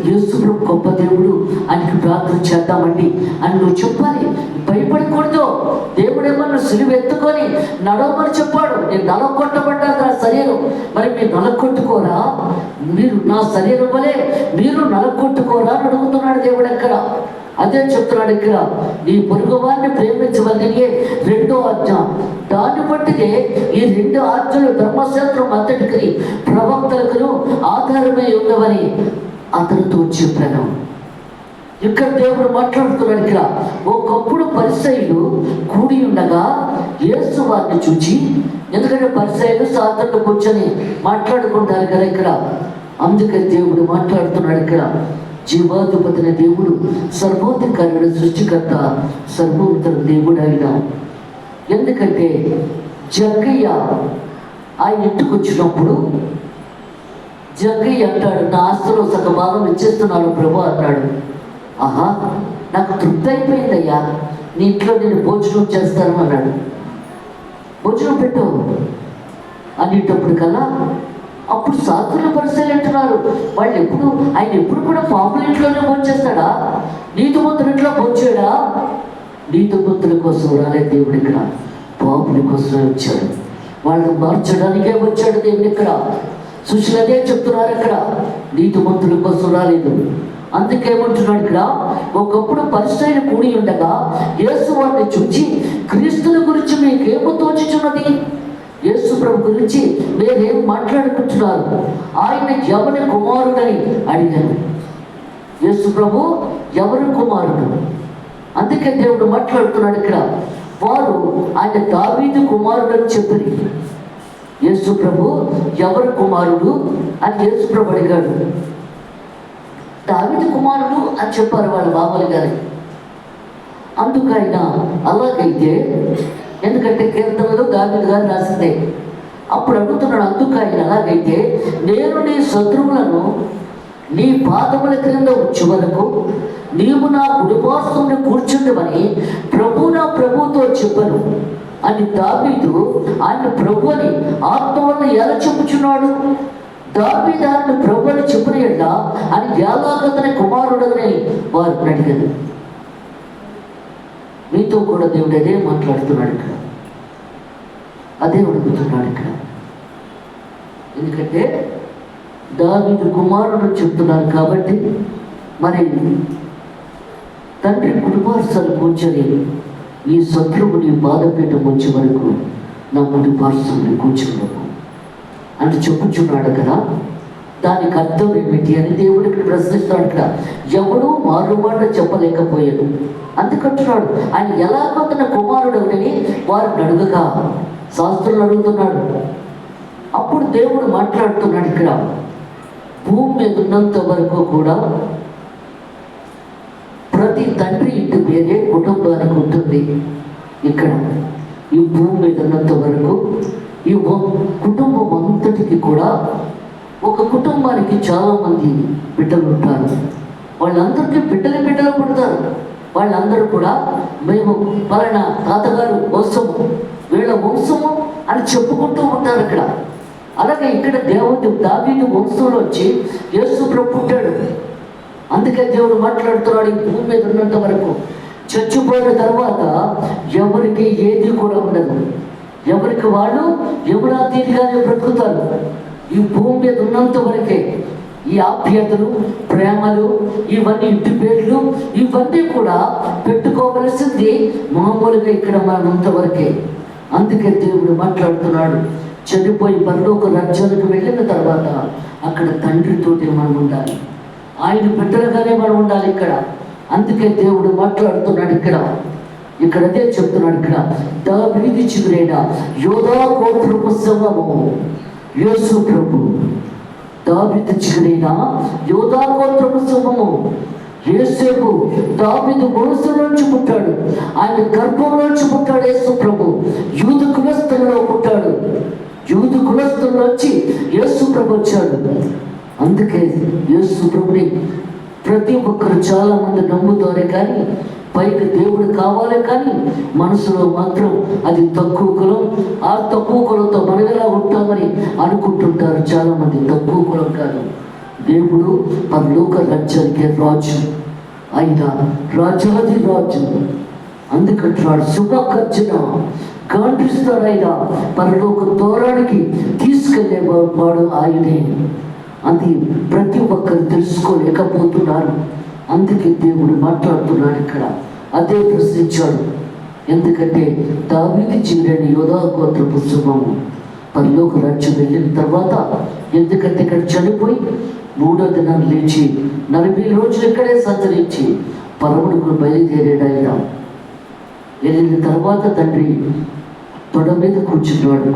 A: యేసు ప్రభు గొప్ప దేవుడు, ఆయనకి ప్రార్థన చేద్దామండి అని నువ్వు చెప్పాలి. భయపడకూడదు. దేవుడేమన్నా సిలువ ఎత్తుకొని నడవమని చెప్పాడు. నేను నలగొట్టబడ్డాను నా శరీరం, మరి మీరు నలగొట్టుకోరా? మీరు నా శరీరం వలె మీరు నలగొట్టుకోరా అని అడుగుతున్నాడు దేవుడు అక్కడ. అదే చెప్తున్నాడు ఇక్కడ, నీ పొరుగు వారిని ప్రేమించవలనే రెండో ఆజ్ఞ. దాన్ని బట్టిదే ఈ రెండు ఆజ్ఞలు ధర్మశాస్త్రం అంతటికి ప్రవక్తలకు ఆధారమై ఉన్నవని అతనితో చెప్పాను. ఇక్కడ దేవుడు మాట్లాడుతున్నాడు ఇక్కడ, ఒకప్పుడు పరిసయ్యులు కూడి ఉండగా యేసు వారిని చూచి, ఎందుకంటే పరిసయ్యులు సాధారణ కూర్చొని మాట్లాడుకుంటారు కదా ఇక్కడ, అందుకే దేవుడు మాట్లాడుతున్నాడు ఇక్కడ. జీవాధిపతిన దేవుడు, సర్వోధికారుడు, సృష్టికర్త, సర్వోత్తర దేవుడు ఆయన. ఎందుకంటే జక్కయ్య ఆయన ఇంటికి వచ్చినప్పుడు జక్కయ్య అంటాడు, నా ఆస్తిలో సగ భాగం ఇచ్చేస్తున్నాను ప్రభు అన్నాడు. ఆహా, నాకు తృప్తి అయిపోయిందయ్యా, నీ ఇంట్లో నేను భోజనం చేస్తాను అన్నాడు. భోజనం పెట్టావు అనేటప్పుడు కల్లా అప్పుడు శాస్త్రుల పరిస్థితులు అంటున్నారు, ఆయన ఎప్పుడు కూడా పాపుల ఇంట్లోనే భోంచేస్తాడా, నీతిమంతుల ఇంట్లో భోంచేయడా? నీతిమంతుల కోసం రాలే దేవుడు ఇక్కడ, పాపుల కోసమే వచ్చాడు. వాళ్ళని మార్చడానికే వచ్చాడు దేవుడు ఇక్కడ. సుశీలదే చెప్తున్నారు ఇక్కడ, నీతిమంతుల కోసం రాలేదు. అందుకేమంటున్నాడు ఇక్కడ, ఒకప్పుడు పరిస్థితులు కూడి ఉండగా యేసు వారిని చూచి, క్రీస్తుల గురించి మీకేమో తోచుచున్నది? యేసు ప్రభు గురించి మీరేం మాట్లాడుకుంటున్నారు? ఆయన ఎవరి కుమారుడని అడిగాను. యేసు ప్రభు ఎవరి కుమారుడు? అందుకే దేవుడు మాట్లాడుతున్నాడు ఇక్కడ. వారు ఆయన దావీదు కుమారుడు అని చెప్పారు. యేసు ప్రభు ఎవరి కుమారుడు అని యేసు ప్రభు అడిగాడు. దావీదు కుమారుడు అని చెప్పారు వాళ్ళ బాబాలు గారి. అందుకు ఆయన అలాగైతే, ఎందుకంటే కీర్తనలు దావీదు గారు రాసిందే. అప్పుడు అడుగుతున్నాడు, అందుకు ఆయన అలాగైతే నేను నీ శత్రువులను నీ పాదముల క్రింద వచ్చే వరకు నీవు నా కుడిపార్శ్వమున కూర్చుండమని ప్రభు నా ప్రభుతో చెప్పను అని దావీదు ఆయన ప్రభు అని ఆత్మ వల్ల ఎలా చెప్పుచున్నాడు? దావీదు ఆయన ప్రభు అని చెప్పిన ఎడ్ల అని ఎలాగతని కుమారుడని వారు అడిగారు. మీతో కూడా దేవుడు అదే మాట్లాడుతున్నాడు ఇక్కడ, అదే అడుగుతున్నాడు ఇక్కడ. ఎందుకంటే దావీదు కుమారుడు చెప్తున్నారు కాబట్టి, మరి తండ్రి కుడిపార్శ్వాలు కూర్చొని ఈ శత్రువు నీ బాధపీఠం వచ్చే వరకు నా కుడిపార్శ్వాన్ని కూర్చున్నాము అని చెప్పుచున్నాడు కదా. దానికి అర్థం ఏమిటి అని దేవుడు ఇక్కడ ప్రశ్నిస్తున్నాడు. ఇక్కడ ఎవడు మారుమాట చెప్పలేకపోయాడు. అందుకంటున్నాడు ఆయన ఎలాగో తన కుమారుడు అని వారిని అడుగగా శాస్త్రులు అడుగుతున్నాడు. అప్పుడు దేవుడు మాట్లాడుతున్నాడు ఇక్కడ, భూమి మీద ఉన్నంత వరకు కూడా ప్రతి తండ్రి ఇంటి పేరే కుటుంబానికి ఉంటుంది. ఇక్కడ ఈ భూమి మీద ఉన్నంత వరకు ఈ కుటుంబం అంతటికి కూడా, ఒక కుటుంబానికి చాలామంది బిడ్డలు ఉంటారు. వాళ్ళందరికీ బిడ్డలు పుడతారు. వాళ్ళందరూ కూడా మేము పలానా తాతగారు వంశము, వీళ్ళ వంశము అని చెప్పుకుంటూ ఉంటారు ఇక్కడ. అలాగే ఇక్కడ దావీదు వంశంలో వచ్చి యేసు ప్రభు పుట్టాడు. అందుకే దేవుడు మాట్లాడుతున్నాడు, ఈ భూమి మీద ఉన్నంత వరకు చచ్చిపోయిన తర్వాత ఎవరికి ఏది కూడా ఉండదు. ఎవరికి వాళ్ళు యమునాతీతిగానే బ్రతుకుతారు. ఈ భూమి మీద ఉన్నంత వరకే ఈ ఆప్యాయతలు, ప్రేమలు, ఇవన్నీ ఇంటి పేర్లు, ఇవన్నీ కూడా పెట్టుకోవలసింది మామూలుగా ఇక్కడ మనంత వరకే. అందుకే దేవుడు మాట్లాడుతున్నాడు, చనిపోయి పరలోక రాజ్యానికి వెళ్ళిన తర్వాత అక్కడ తండ్రితోటి మనం ఉండాలి, ఆయన బిడ్డలుగానే మనం ఉండాలి ఇక్కడ. అందుకే దేవుడు మాట్లాడుతున్నాడు ఇక్కడ అదే చెప్తున్నాడు ఇక్కడ, దావీదు చిగురైన యోధా గోత్రపు సింహము యేసు ప్రభు. దావీదు చిగురైన యోధా గోత్రపు సింహము యేసేపు దావీదు వంశంలోంచి పుట్టాడు. ఆయన గర్భంలోంచి పుట్టాడు యేసు ప్రభు. యూదు కులస్తుల్లో పుట్టాడు. యూదు కులస్తుల్లోంచి యేసు ప్రభు వచ్చాడు. అందుకే యేసు ప్రభుని ప్రతి ఒక్కరు చాలా మంది నమ్ముతారే కానీ, పైకి దేవుడు కావాలి కానీ మనసులో మాత్రం అది తక్కువ కులం, ఆ తక్కువ కులంతో మనం ఎలా ఉంటామని అనుకుంటుంటారు చాలా మంది. తక్కువ కులం కాదు, దేవుడు పరలోక రాజ్యానికి రాజు, ఆయన రాజాది రాజు. అందుకంటున్నాడు, శుభకర్జన గాండ్రిస్తాడు ఆయన, పరలోక దూరానికి తీసుకెళ్ళేవాడు ఆయనే. అది ప్రతి ఒక్కరు తెలుసుకోలేకపోతున్నారు. అందుకే దేవుడు మాట్లాడుతున్నాడు ఇక్కడ, అదే ప్రశ్నించాడు. ఎందుకంటే దావీదు చిగురైన యోధా గోత్రపు సింహము పరలోక రాజ్యం వెళ్ళిన తర్వాత, ఎందుకంటే ఇక్కడ చనిపోయి 3వ దినాన్ని లేచి 40 రోజులు ఇక్కడే సంచరించి పరమునకు బయలుదేరాడు ఆయన. వెళ్ళిన తర్వాత తండ్రి తొడ మీద కూర్చున్నాడు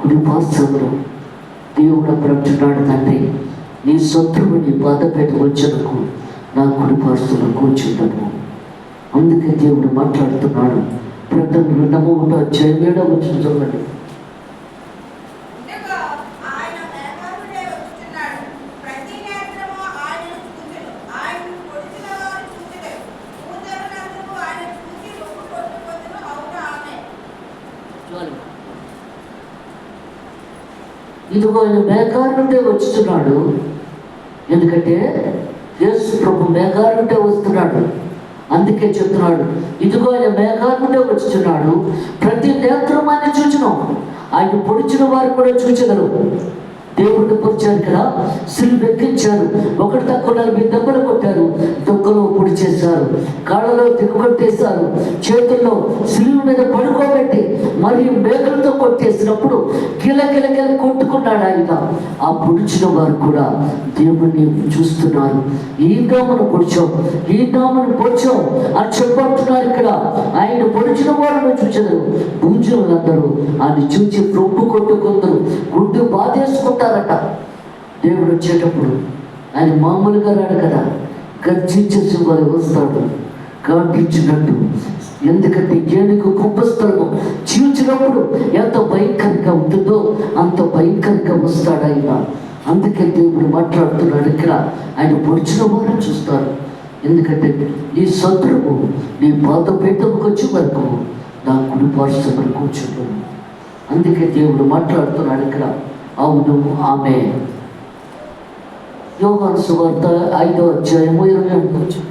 A: కుడి పార్శ్వంలో. దేవుడు అప్పుడు అంటున్నాడు, తండ్రి నీ శత్రువు నీ బాధపేట వచ్చరకు నా కుడిపార్శ్వలో కూర్చుంటాను. అందుకే దేవుడు మాట్లాడుతున్నాడు. ప్రకటన 2:7 చూడండి. ఇదిగో ఆయన మేఘాల నుండే వచ్చుతున్నాడు. ఎందుకంటే యేసు ప్రభు మేఘాల నుండే వస్తున్నాడు. అందుకే చెప్తున్నాడు, ఇదిగో ఆయన మేఘాల నుండే వచ్చుతున్నాడు, ప్రతి నేత్రం ఆయన చూచును, ఆయన పొడిచిన వారు కూడా చూచెదరు. దేవుడిని పొడిచారు కదా, సిలువ ఎక్కించారు, 1 తక్కువ 40 దెబ్బలు కొట్టారు, దొక్కలో పొడి చేశారు, కాళ్ళలో దిగొట్టేశారు, చేతుల్లో సిలువ మీద పడుకోబెట్టి మరియు మేకలతో కొట్టేసినప్పుడు గిలగిలగిల కొట్టుకున్నాడు ఆయన. ఆ పొడిచిన వారు కూడా దేవుడిని చూస్తున్నారు. ఈ నామను పొడిచాం, ఈ నామను పొడిచాం అని చెప్పంటున్నారు ఇక్కడ. ఆయన పొడిచిన వారిని చూచెదరు. భూజనులందరూ ఆయన చూచి రొమ్ము కొట్టుకుందరు, గుడ్డు బాధేసుకుంటారట. దేవుడు వచ్చేటప్పుడు ఆయన మామూలుగా రాడు కదా, గర్జించే సింహాలు వస్తాడు గాంటించినట్టు. ఎందుకంటే ఏనుగు కుంభస్థలము చీల్చినప్పుడు ఎంత భయంకరంగా ఉంటుందో అంత భయంకరంగా వస్తాడు ఆయన. అందుకే దేవుడు మాట్లాడుతున్నాడు ఇక్కడ, ఆయన పొడిచిన వారు చూస్తారు. ఎందుకంటే నీ శత్రువు నీ పాదపీఠముకు వచ్చే వరకు నా కుడిపార్శ్వమున కూర్చుంటాను. అందుకే దేవుడు మాట్లాడుతున్నాడు ఇక్కడ. అవును, ఆమె. యోహాను సువార్త 5:28.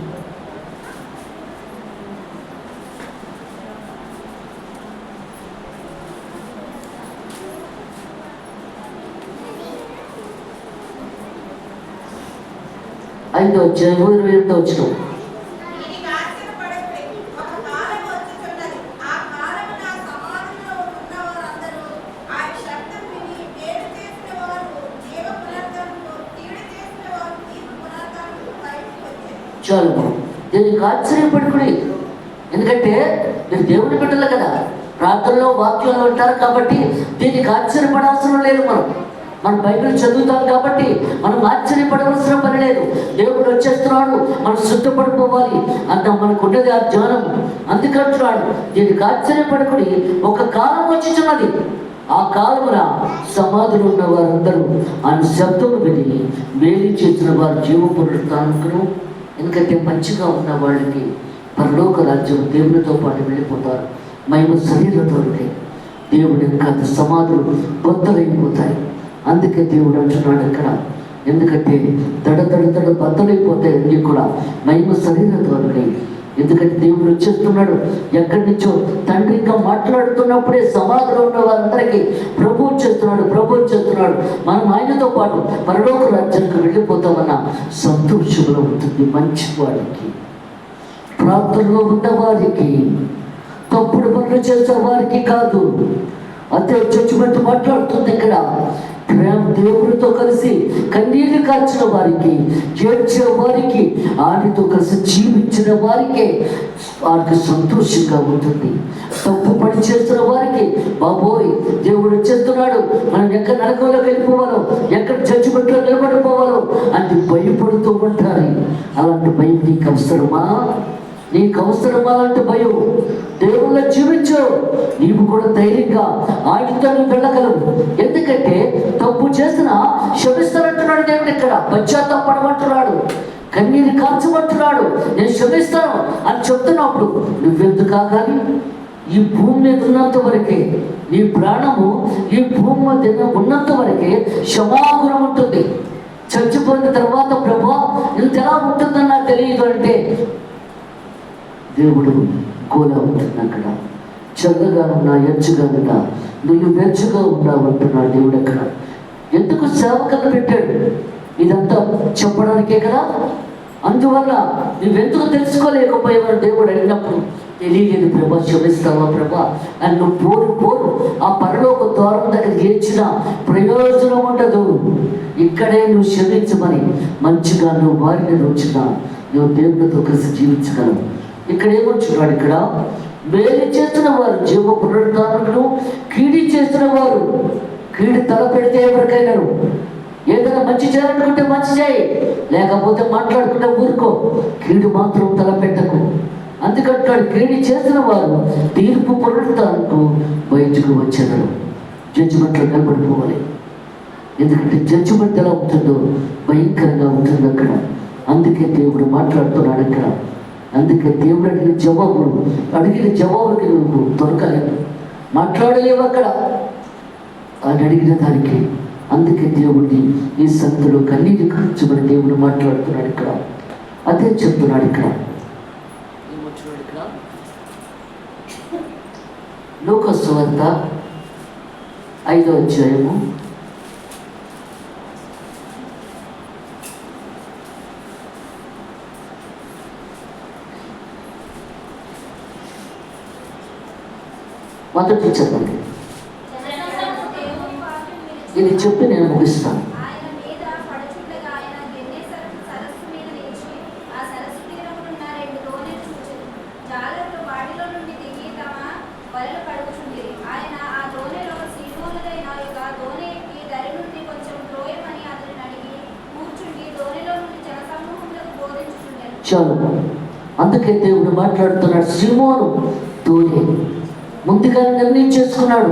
A: ఐదో అధ్యాయం 28 చాలు. దీనికి ఆశ్చర్యపడుకుని, ఎందుకంటే మీరు దేవుని బిడ్డలు కదా, ప్రార్థనలో వాక్యంలో ఉంటారు కాబట్టి దీనికి ఆశ్చర్యపడాల్సిన లేదు. మనం బైబిల్ చదువుతాం కాబట్టి మనం ఆశ్చర్యపడవలసిన పని లేదు. దేవుడు వచ్చేస్తున్నాడు, మనం సిద్ధపడిపోవాలి అన్న మనకు ఉండేది ఆ జ్ఞానం. అందుకంటున్నాడు, దీనికి ఆశ్చర్యపడుకుని ఒక కాలం వచ్చుచున్నది, ఆ కాలమున సమాధిలో ఉన్న వారందరూ ఆయన శబ్దము విని మేలు చేసిన వారు జీవ పునరుత్థానమును, ఎందుకంటే మంచిగా ఉన్న వాళ్ళకి పరలోక రాజ్యం దేవునితో పాటు వెళ్ళిపోతారు. మహిమ శరీరంతో దేవుడు ఇంకా సమాధులు బద్దలైపోతాయి. అందుకే దేవుడు అంటున్నాడు ఇక్కడ, ఎందుకంటే దడ బద్దలైపోతాయి అన్నీ కూడా మహిమ శరీరంతో. ఎందుకంటే దేవుడు వచ్చేస్తున్నాడు ఎక్కడి నుంచో. తండ్రి ఇంకా మాట్లాడుతున్నప్పుడే సమాధిలో ఉన్న వారందరికీ ప్రభు వచ్చేస్తున్నాడు. మనం ఆయనతో పాటు పరలోక రాజ్యానికి వెళ్ళిపోతామన్న సంతోషంలో ఉంటుంది మంచి వారికి, ప్రార్థనలో ఉన్న వారికి, తప్పుడు పనులు చేసే వారికి కాదు. అదే జడ్జిమెంట్ మాట్లాడుతుంది ఇక్కడ. ప్రేమ దేవుడితో కలిసి కన్నీళ్లు కార్చిన వారికి, ఏడ్చే వారికి, ఆయనతో కలిసి జీవించిన వారికే వారికి సంతోషంగా ఉంటుంది. తప్పు పని చేస్తున్న వారికి, బాబోయ్ దేవుడు వచ్చేస్తున్నాడు, మనం ఎక్కడ నరకంలోకి వెళ్ళిపోవాలో, ఎక్కడ జడ్జిమెంట్లో నిలబడిపోవాలో అని భయపడుతూ ఉంటారు. అలాంటి భయం నీకు అవసరమా? నీకు అవసరమా అంటే భయం? దేవుళ్ళ జీవించు, నీవు కూడా ధైర్యంగా ఆయనతో వెళ్ళగలవు. ఎందుకంటే తప్పు చేసిన క్షమిస్తానంటున్నాడు దేవుడు ఇక్కడ. పశ్చాత్తాపడమంటున్నాడు, కన్నీరు కార్చమంటున్నాడు, నేను క్షమిస్తాను అని చెప్తున్నప్పుడు నువ్వెందుకు కాగాలి? ఈ భూమి మీద ఉన్నంత వరకే, నీ ప్రాణము ఈ భూమి మీద ఉన్నంత వరకే క్షమాగుణం ఉంటుంది. చచ్చిపోయిన తర్వాత ప్రభా ఇంత ఎలా ఉంటుందని నాకు తెలియదు అంటే దేవుడు కోలా ఉంటుంది అక్కడ. చల్లగా ఉన్నా ఎచ్చుగా ఉన్నా నువ్వు వెచ్చుగా ఉన్నావు అంటున్నాడు దేవుడు అక్కడ. ఎందుకు సేవకులను పెట్టాడు? ఇదంతా చెప్పడానికే కదా. అందువల్ల నువ్వెందుకు తెలుసుకోలేకపోయేవారు దేవుడు అడిగినప్పుడు, తెలియలేదు ప్రభా, క్షమిస్తావా ప్రభా అని నువ్వు పోరు ఆ పరలోక ద్వారం దగ్గర ఏడ్చిన ప్రయోజనం ఉండదు. ఇక్కడే నువ్వు క్షమించమని మంచిగా నువ్వు వారిని వచ్చినా నువ్వు దేవుడితో కలిసి జీవించగలవు. ఇక్కడ ఏమొచ్చున్నాడు? ఇక్కడ మేలు చేస్తున్న వారు జీవ పునరుద్ధారకులు, కీడి చేస్తున్న వారు, కీడి తల పెడితే ఎవరికైనా ఏదైనా మంచి చేయాలనుకుంటే మంచి చేయి, లేకపోతే మాట్లాడుకుంటే ఊరుకో, కీడు మాత్రం తలపెట్టకు. అందుకంటాడు, కీడు చేసిన వారు తీర్పు పొందుతానికి బయటకు వచ్చేదరు. జడ్జిమెంట్లో నిలబడిపోవాలి. ఎందుకంటే జడ్జిమెంట్ ఎలా ఉంటుందో భయంకరంగా ఉంటుంది అక్కడ. అందుకే దేవుడు మాట్లాడుతున్నాడు అక్కడ. అందుకే దేవుడు అడిగిన జవాబుకి నువ్వు దొరకలేదు, మాట్లాడలేవు అక్కడ ఆయన అడిగిన దానికి. అందుకే దేవుడిని ఈ సంతలో కన్నీటి కూర్చోమని దేవుడు మాట్లాడుతున్నాడు ఇక్కడ. అదే చెప్తున్నాడు ఇక్కడ. లూకా సువార్త 5వ అధ్యాయము 1 చదవండి. ఇది చెప్పి నేను ముగిస్తాను. చాలు. అందుకే దేవుడు మాట్లాడుతున్నాడు. సీమోను దోణి ముందుగా నిర్ణయించేసుకున్నాడు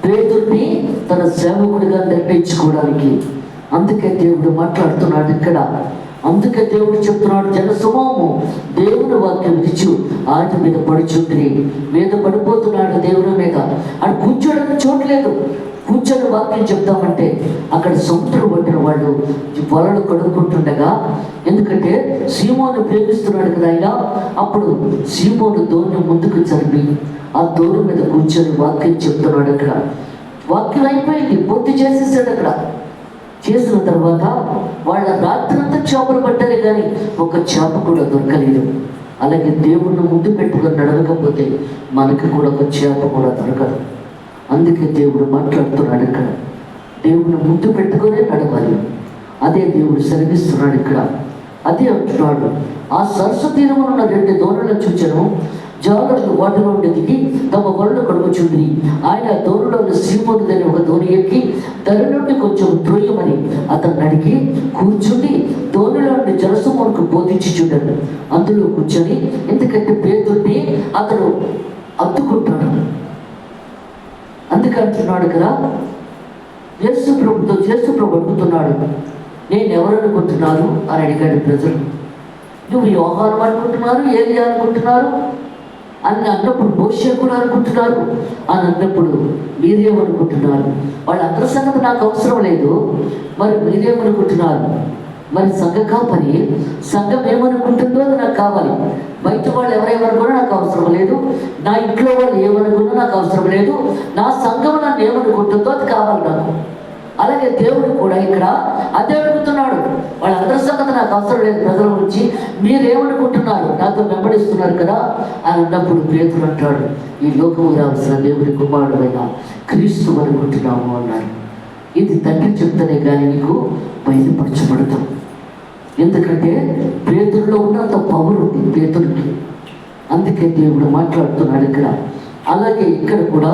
A: పేతురుని తన సేవకుడిగా నిర్ణయించుకోవడానికి. అందుకే దేవుడు మాట్లాడుతున్నాడు ఇక్కడ. అందుకే దేవుడు చెప్తున్నాడు, జనసమూహము దేవుని వాక్యం విడిచి ఆయన మీద పడుచుండ్రి. మీద పడిపోతున్నాడు దేవుని మీద. ఆయన కూర్చోడానికి చోట్లేదు. కూర్చొని వాక్యం చెప్తామంటే అక్కడ సముద్రం పట్టిన వాళ్ళు పొలాలు కడుక్కుంటుండగా, ఎందుకంటే సీమోను ప్రేమిస్తున్నాడు కదా ఆయన. అప్పుడు సీమోను దోణి ముందుకు జరిపి ఆ దోణి మీద కూర్చొని వాక్యం చెప్తున్నాడు అక్కడ. వాక్యం అయిపోయింది, పూర్తి చేసేసాడు అక్కడ. చేసిన తర్వాత వాళ్ళ రాత్రంతా చేపలు పట్టారు, కానీ ఒక చేప కూడా దొరకలేదు. అలాగే దేవుణ్ణి ముందు పెట్టుకుని నడవకపోతే మనకు కూడా ఒక చేప కూడా దొరకదు. అందుకే దేవుడు మాట్లాడుతున్నాడు ఇక్కడ. దేవుని ముందు పెట్టుకునే నడవాలి. అదే దేవుడు సెలవిస్తున్నాడు ఇక్కడ. అదే అంటున్నాడు, ఆ సరస్సు తీరమున్న 2 దోణులను చూచెను. జాలర్లు వాటిలో దిగి తమ వరలు కడుగుచుండి ఆయన దోణిలోని సీమోనుదని ఒక దోణి ఎక్కి దాని నుండి కొంచెం త్రోయమని అతను అడిగి కూర్చుండి దోణిలోని జలసమూహంకు బోధించి చూడాడు. అందులో కూర్చొని, ఎందుకంటే పేతుర్ని అతను అద్దుకుంటాడు. అందుకంటున్నాడు కదా, యేసు ప్రభు అడుగుతున్నాడు, నేను ఎవరు అనుకుంటున్నారు అని అడిగాడు ప్రజలు. నువ్వు యోహాను అనుకుంటున్నారు, ఏలియా అనుకుంటున్నారు అని అన్నప్పుడు, మోషే కూడా అనుకుంటున్నారు అని అన్నప్పుడు మీరేమనుకుంటున్నారు? వాళ్ళందరి సంగతి నాకు అవసరం లేదు, మరి మీరేమనుకుంటున్నారు? మరి సంఘ కాపరి సంఘం ఏమనుకుంటుందో అది నాకు కావాలి. బయట వాళ్ళు ఎవరేమనుకున్నా నాకు అవసరం లేదు, నా ఇంట్లో వాళ్ళు ఏమనుకున్నా నాకు అవసరం లేదు, నా సంఘం నన్ను ఏమనుకుంటుందో అది కావాలి నాకు. అలాగే దేవుడు కూడా ఇక్కడ అదే అడుగుతున్నాడు. వాళ్ళందరి సంగతి నాకు అవసరం లేదు, ప్రజల గురించి మీరేమనుకుంటున్నారు, నాతో వెంబడిస్తున్నారు కదా అని అన్నప్పుడు పేతురు అంటాడు, ఈ లోకము రావాల్సిన దేవుడి కుమారుడైన క్రీస్తు అనుకుంటున్నాము అన్నారు. ఇది తండ్రి చెప్తేనే కానీ నీకు బయలుపరచబడతాం. ఎందుకంటే పేతురులో ఉన్నంత పవర్ ఉంది పేతురికి. అందుకే దేవుడు మాట్లాడుతున్నాడు ఇక్కడ. అలాగే ఇక్కడ కూడా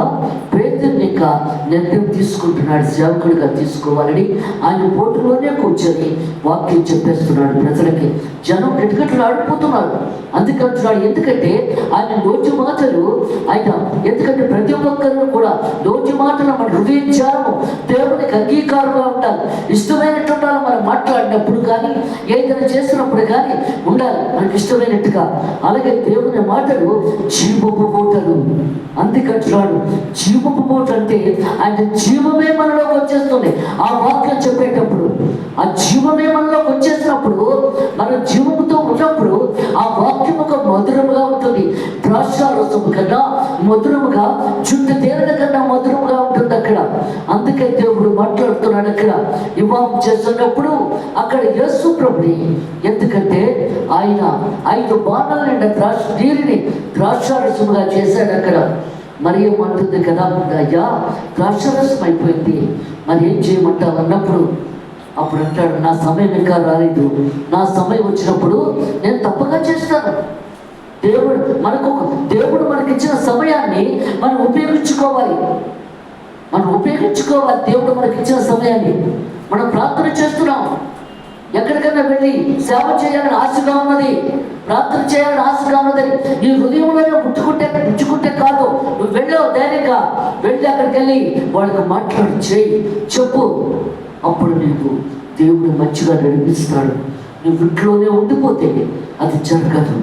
A: పేతురుని ఇంకా నిర్ణయం తీసుకుంటున్నాడు, సేవకుడిగా తీసుకోవాలని. ఆయన పోటులోనే కూర్చొని వాక్యం చెప్పేస్తున్నాడు ప్రజలకి. జనం కిటకిటలు ఆడిపోతున్నారు. అందుకంటున్నాడు, ఎందుకంటే ఆయన నోటి మాటలు ఎందుకంటే ప్రతి ఒక్కరు కూడా నోటి మాటలు మన హృదయించాము దేవునికి అంగీకారంగా ఉండాలి, ఇష్టమైనట్టు ఉండాలి. మనం మాట్లాడినప్పుడు కానీ ఏదైనా చేసినప్పుడు కానీ ఉండాలి మనకి ఇష్టమైనట్టుగా. అలాగే దేవుని మాటలు జీవపు మూటలు. అందుకంటున్నాడు, జీవపు మూట అంటే ఆయన జీవమే మనలోకి వచ్చేస్తుంది. ఆ వాక్యం చెప్పేటప్పుడు ఆ జీవమే మనలోకి వచ్చేసినప్పుడు, మన జీవముతో ఉన్నప్పుడు ఆ వాక్యం ఒక మధురముగా ఉంటుంది. ద్రాక్షారసము కన్నా మధురముగా, చుట్టు తేనెల కన్నా మధురముగా ఉంటుంది అక్కడ. అందుకే దేవుడు మాట్లాడుతున్నాడు అక్కడ. వివాహం చేస్తున్నప్పుడు అక్కడ యేసు ప్రభుని, ఎందుకంటే ఆయన 5 బాణాల నిండా నీరుని ద్రాక్షారసముగా చేశాడు అక్కడ. మరి ఏమంటుంది కదా, అయ్యా ద్రాక్షారసం అయిపోయింది, మరి ఏం చేయమంటావు అన్నప్పుడు అప్పుడు అంటాడు, నా సమయం ఇంకా రాలేదు, నా సమయం వచ్చినప్పుడు నేను తప్పగా చేస్తాను. దేవుడు మనకిచ్చిన సమయాన్ని మనం ఉపయోగించుకోవాలి. దేవుడు మనకిచ్చిన సమయాన్ని మనం ప్రార్థన చేస్తున్నాం, ఎక్కడికైనా వెళ్ళి సేవ చేయాలని ఆశగా ఉన్నది, ప్రార్థన చేయాలని ఆశగా ఉన్నది. నీ హృదయంలోనే పుచ్చుకుంటే కాదు, నువ్వు వెళ్ళావు ధైర్యంగా వెళ్ళి అక్కడికి వెళ్ళి వాళ్ళకి మాట్లాడి చేయి, చెప్పు. అప్పుడు నీకు దేవుడు మంచిగా నడిపిస్తాడు. నువ్వు ఇంట్లోనే ఉండిపోతే అది జరగదు.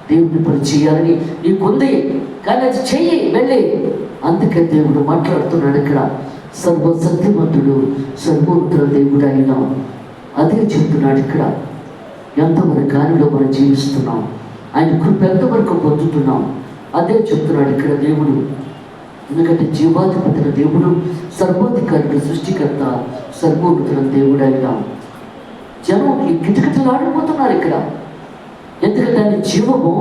A: దేవుని పని చేయాలని నీకుంది, కానీ అది చెయ్యి వెళ్ళి. అందుకే దేవుడు మాట్లాడుతున్నాడు ఇక్కడ. సర్వశక్తిమంతుడు సర్వోన్నత దేవుడు అయినా అదే చెప్తున్నాడు ఇక్కడ. ఎంతవరకు గాలిలో మనం జీవిస్తున్నాం, ఆయన కృప ఎంతవరకు పొందుతున్నాం, అదే చెప్తున్నాడు ఇక్కడ దేవుడు. ఎందుకంటే జీవాధిపతిన దేవుడు, సర్వాధికారుడు, సృష్టికర్త, సర్వోన్నతుల దేవుడు అయినా జనం ఈ కిటకిటలాడిపోతున్నారు ఇక్కడ. ఎందుకంటే ఆయన జీవము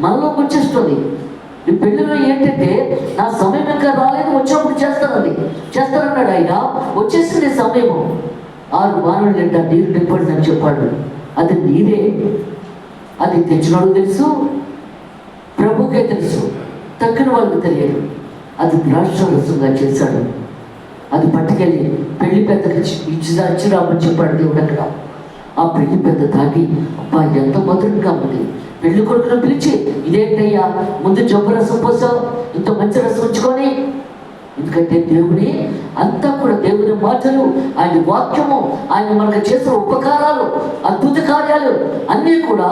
A: మనలోకి వచ్చేస్తుంది. ఈ పెళ్ళిలో ఏంటంటే నా సమయం ఇంకా రాలేదు, వచ్చినప్పుడు చేస్తానన్నాడు ఆయన. వచ్చేసింది సమయము. 6 వారాలు నిండా నీరు నింపండి అని చెప్పాడు. అది నీరే, అది తెచ్చినోడు తెలుసు, ప్రభుకే తెలుసు, తక్కిన వాళ్ళకి తెలియదు. అది ద్రాక్షరసంగా చేశాడు. అది పట్టుకెళ్ళి పెళ్లి పెద్దకి ఇచ్చిరామని చెప్పాడు దేవుడు అక్కడ. ఆ పెళ్లి పెద్ద తాగి, అబ్బా ఎంత మధురంగా ఉంది. పెళ్లి కొడుకును పిలిచి, ఇదేంటయ్యా ముందు జబ్బు రసం పోసావు, ఇంత మంచి రసం ఉంచుకొని. ఎందుకంటే దేవుని అంతా కూడా, దేవుని మాటలు, ఆయన వాక్యము, ఆయన మనకు చేసిన ఉపకారాలు, అద్భుత కార్యాలు అన్నీ కూడా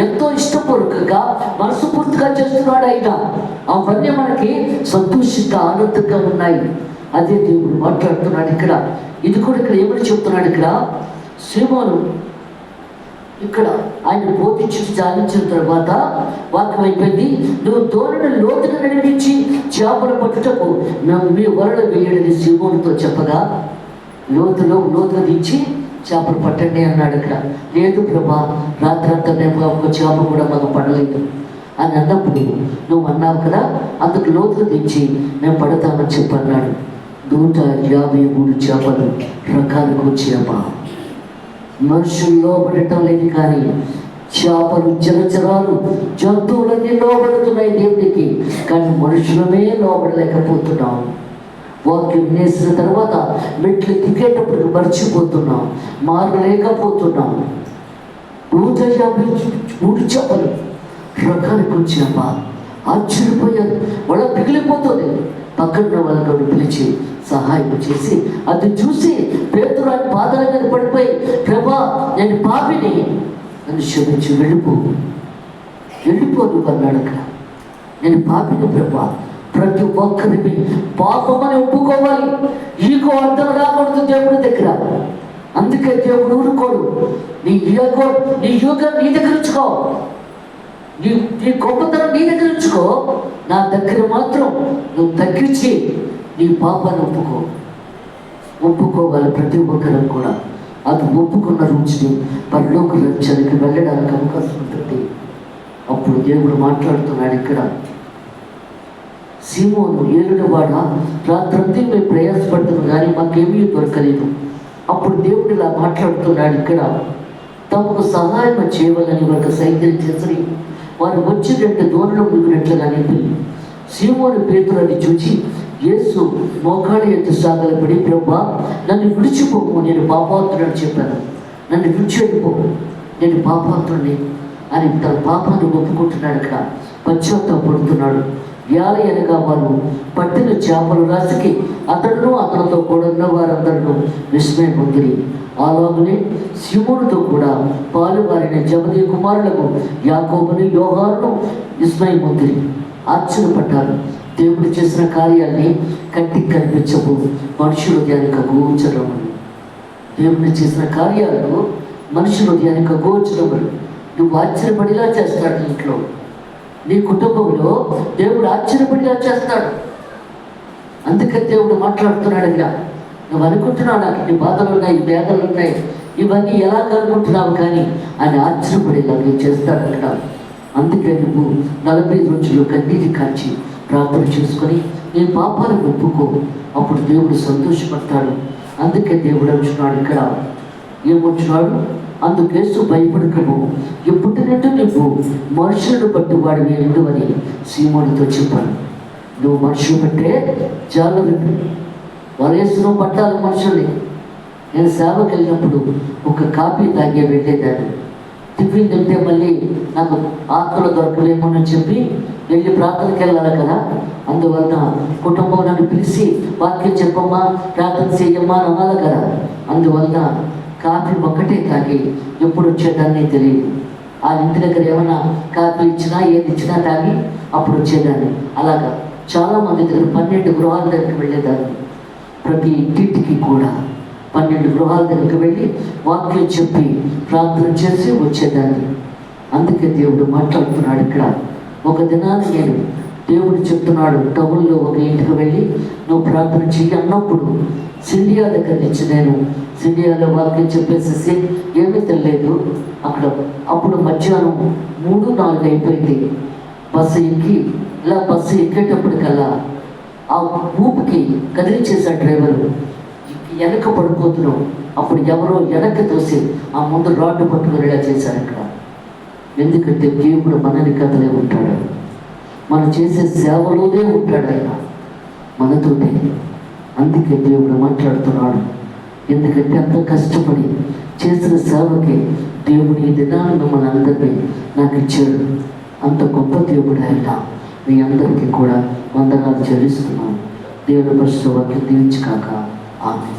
A: ఎంతో ఇష్టపూర్వకంగా మనస్ఫూర్తిగా చేస్తున్నాడు ఆయన. అవన్నీ మనకి సంతోషంగా ఆనందంగా ఉన్నాయి. అదే దేవుడు మాట్లాడుతున్నాడు ఇక్కడ. ఇది కూడా ఇక్కడ ఏమని చెప్తున్నాడు ఇక్కడ. సీమోను ఇక్కడ ఆయన బోధించి చాలించిన తర్వాత వాక్యం అయిపోయింది. నువ్వు దోణిని లోతుగా నడిపించి చేపలు పట్టుటకు మీ వరలు వేయడని సీమోనుతో చెప్పగా, లోతుగా దించి చేపలు పట్టండి అన్నాడు ఇక్కడ. లేదు ప్రభా, రాత్రంతా మేము ఒక చేప కూడా మాకు పడలేదు అని అన్నప్పుడు, నువ్వు అన్నావు కదా, అందుకు లోతుగా దించి మేము పడతామని చెప్పన్నాడు. 153 చేపలు, రకాలకు చేప. మనుషులు లోబడటం లేదు, కానీ చేపలు, జలచరాలు, జంతువులన్నీ లోబడుతున్నాయి దేవుడికి, కానీ మనుషులమే లోబడలేకపోతున్నాం. వాక్యం వేసిన తర్వాత మెట్లు దిగేటప్పుడు మర్చిపోతున్నాం, మారలేకపోతున్నాం. 153 చేపలు, రకాలకు చేప. ఆశ్చర్యపోయారు, వాళ్ళ పిగిలిపోతుంది. పక్కన వాళ్ళని పిలిచి సహాయం చేసి, అది చూసి పేతురు ఆయన పాదాల మీద పడిపోయి, ప్రభా నేను పాపిని, నన్ను క్షమించి వెళ్ళిపో నువ్వు అన్నాడు అక్కడ. నేను పాపిని ప్రభా. ప్రతి ఒక్కరిని పాపమని ఒప్పుకోవాలి. ఈగో అర్థం రాకూడదు దేవుడి దగ్గర. అందుకే దేవుడు ఊరుకోడు. నీ యోగం నీ దగ్గర ఉంచుకో, నీ గొప్పతనం నీ దగ్గర ఉంచుకో. నా దగ్గర మాత్రం నువ్వు తగ్గించి నీ పాపాన్ని ఒప్పుకోవాలి. ప్రతి ఒక్కరం కూడా అది ఒప్పుకున్న రుచిని పరలోక రాజ్యానికి వెళ్ళడానికి అవకాశం ఉంటుంది. అప్పుడు దేవుడు మాట్లాడుతున్నాడు ఇక్కడ. సీమోను ఏలుడవాడ, రాత్రంతా మేము ప్రయాసపడుతున్నాం కానీ మాకేమీ దొరకలేదు. అప్పుడు దేవుడు ఇలా మాట్లాడుతున్నాడు ఇక్కడ. తమకు సహాయం చేయవాలని వాళ్ళకి సైన్యం చేసి వారు వచ్చి 2 దోణులు మునిగినట్లుగా నింపి, సీమోను పేతురుని చూచి యేసు మోకాళ్ళ ఎత్తు సాగలపడి, ప్రభా నన్ను విడిచిపోము, నేను పాపాత్రుడని చెప్పాను. నన్ను విడిచిపోము, నేను పాపాత్రుడిని అని తన పాపాన్ని ఒప్పుకుంటున్నాడు. ఇక్కడ పశ్చాత్తాపడుతున్నాడు. అనగా వారు పట్టిన చేపలు రాశికి అతడును అతనితో కూడా ఉన్న వారందరూ విస్మయం పొందిరి. అలాగనే సీమోనుతో కూడా పాలువారిన జబదీ కుమారులకు యాకోబును, యోహానును విస్మయం పొందిరి. ఆశ్చర్యపడ్డారు. దేవుడు చేసిన కార్యాన్ని కంటికి కనిపించవు, మనుషుల హృదయానికి అగోచరములు. దేవుడు చేసిన కార్యాలు మనుషుల హృదయానికి అగోచరములు. నువ్వు ఆశ్చర్యపడిలా చేస్తాడు. ఇంట్లో నీ కుటుంబంలో దేవుడు ఆశ్చర్యపడిలా చేస్తాడు. అందుకే దేవుడు మాట్లాడుతున్నాడు ఇలా. నువ్వు అనుకుంటున్నావు నాకు ఇన్ని బాధలు ఉన్నాయి, వేదనలు ఉన్నాయి, ఇవన్నీ ఎలా అనుకుంటున్నావు, కానీ ఆయన ఆశ్చర్యపడేలాగా చేస్తాడు అక్కడ. అందుకే నువ్వు 40 రోజులు కన్నీటి కాచి ప్రార్థన చేసుకొని నీ పాపాలను ఒప్పుకో, అప్పుడు దేవుడు సంతోషపడతాడు. అందుకే దేవుడు అంటున్నాడు ఇక్కడ. ఏమంటున్నాడు? అందుకేసు భయపడకము, ఎప్పుడు నుండి నువ్వు మనుషులను బట్టి వాడిని ఎండు అని సీమోనుతో చెప్పాను. నువ్వు మనుషులు బట్టే జాగ్రత్త, వరేసును పట్టాలి మనుషుల్ని. నేను సేవకి వెళ్ళినప్పుడు ఒక కాఫీ తాగే వెళ్ళేదాన్ని. టిఫిన్ తింటే మళ్ళీ నాకు ఆకులు దొరకలేమోనని చెప్పి వెళ్ళి ప్రార్థనకి వెళ్ళాలి కదా. అందువలన కుటుంబం నన్ను పిలిచి వాక్యం చెప్పమ్మా, ప్రార్థన చెయ్యమ్మా అని అనాలి కదా. అందువలన కాఫీ ఒక్కటే తాగి ఎప్పుడు వచ్చేదాన్ని తెలియదు. ఆ ఇంటి దగ్గర ఏమైనా కాఫీ ఇచ్చినా ఏది ఇచ్చినా తాగి అప్పుడు వచ్చేదాన్ని. అలాగా చాలామంది దగ్గర 12 గృహాల దగ్గరికి వెళ్ళేదాన్ని. ప్రతి ఇంటికి కూడా 12 గృహాల దగ్గరికి వెళ్ళి వాక్యం చెప్పి ప్రార్థన చేసి వచ్చేదాన్ని. అందుకే దేవుడు మాట్లాడుతున్నాడు ఇక్కడ. ఒక దినాన్ని నేను దేవుడు చెప్తున్నాడు, టౌన్లో ఒక ఇంటికి వెళ్ళి నువ్వు ప్రార్థన చెయ్యి అన్నప్పుడు సిండియా దగ్గర నుంచి నేను సిండియాలో వాక్యం చెప్పేసేసి ఏమీ తెలియలేదు అక్కడ. అప్పుడు మధ్యాహ్నం 3-4 అయిపోయింది. బస్సు ఎక్కేటప్పటికల్లా ఆ ఊపికి కదిలించేశాడు డ్రైవరు. వెనక పడిపోతున్నాం. అప్పుడు ఎవరో వెనక్కి తోసి ఆ ముందు రాడ్డు పట్టుకునేలా చేశారు ఇక్కడ. ఎందుకంటే దేవుడు మనని కథలే ఉంటాడు, మనం చేసే సేవలోనే ఉంటాడు ఆయన మనతోటి. అందుకే దేవుడు మాట్లాడుతున్నాడు. ఎందుకంటే అంత కష్టపడి చేసిన సేవకి దేవుడు ఈ దినాన్ని మిమ్మల్ని అందరినీ నాకు ఇచ్చాడు. అంత గొప్ప దేవుడు ఆయన. మీ అందరికీ కూడా వందనాలు చెల్లిస్తున్నాను. దేవుడు పరిశుద్ధ వాక్యం దీవించుగాక. ఆమేన్.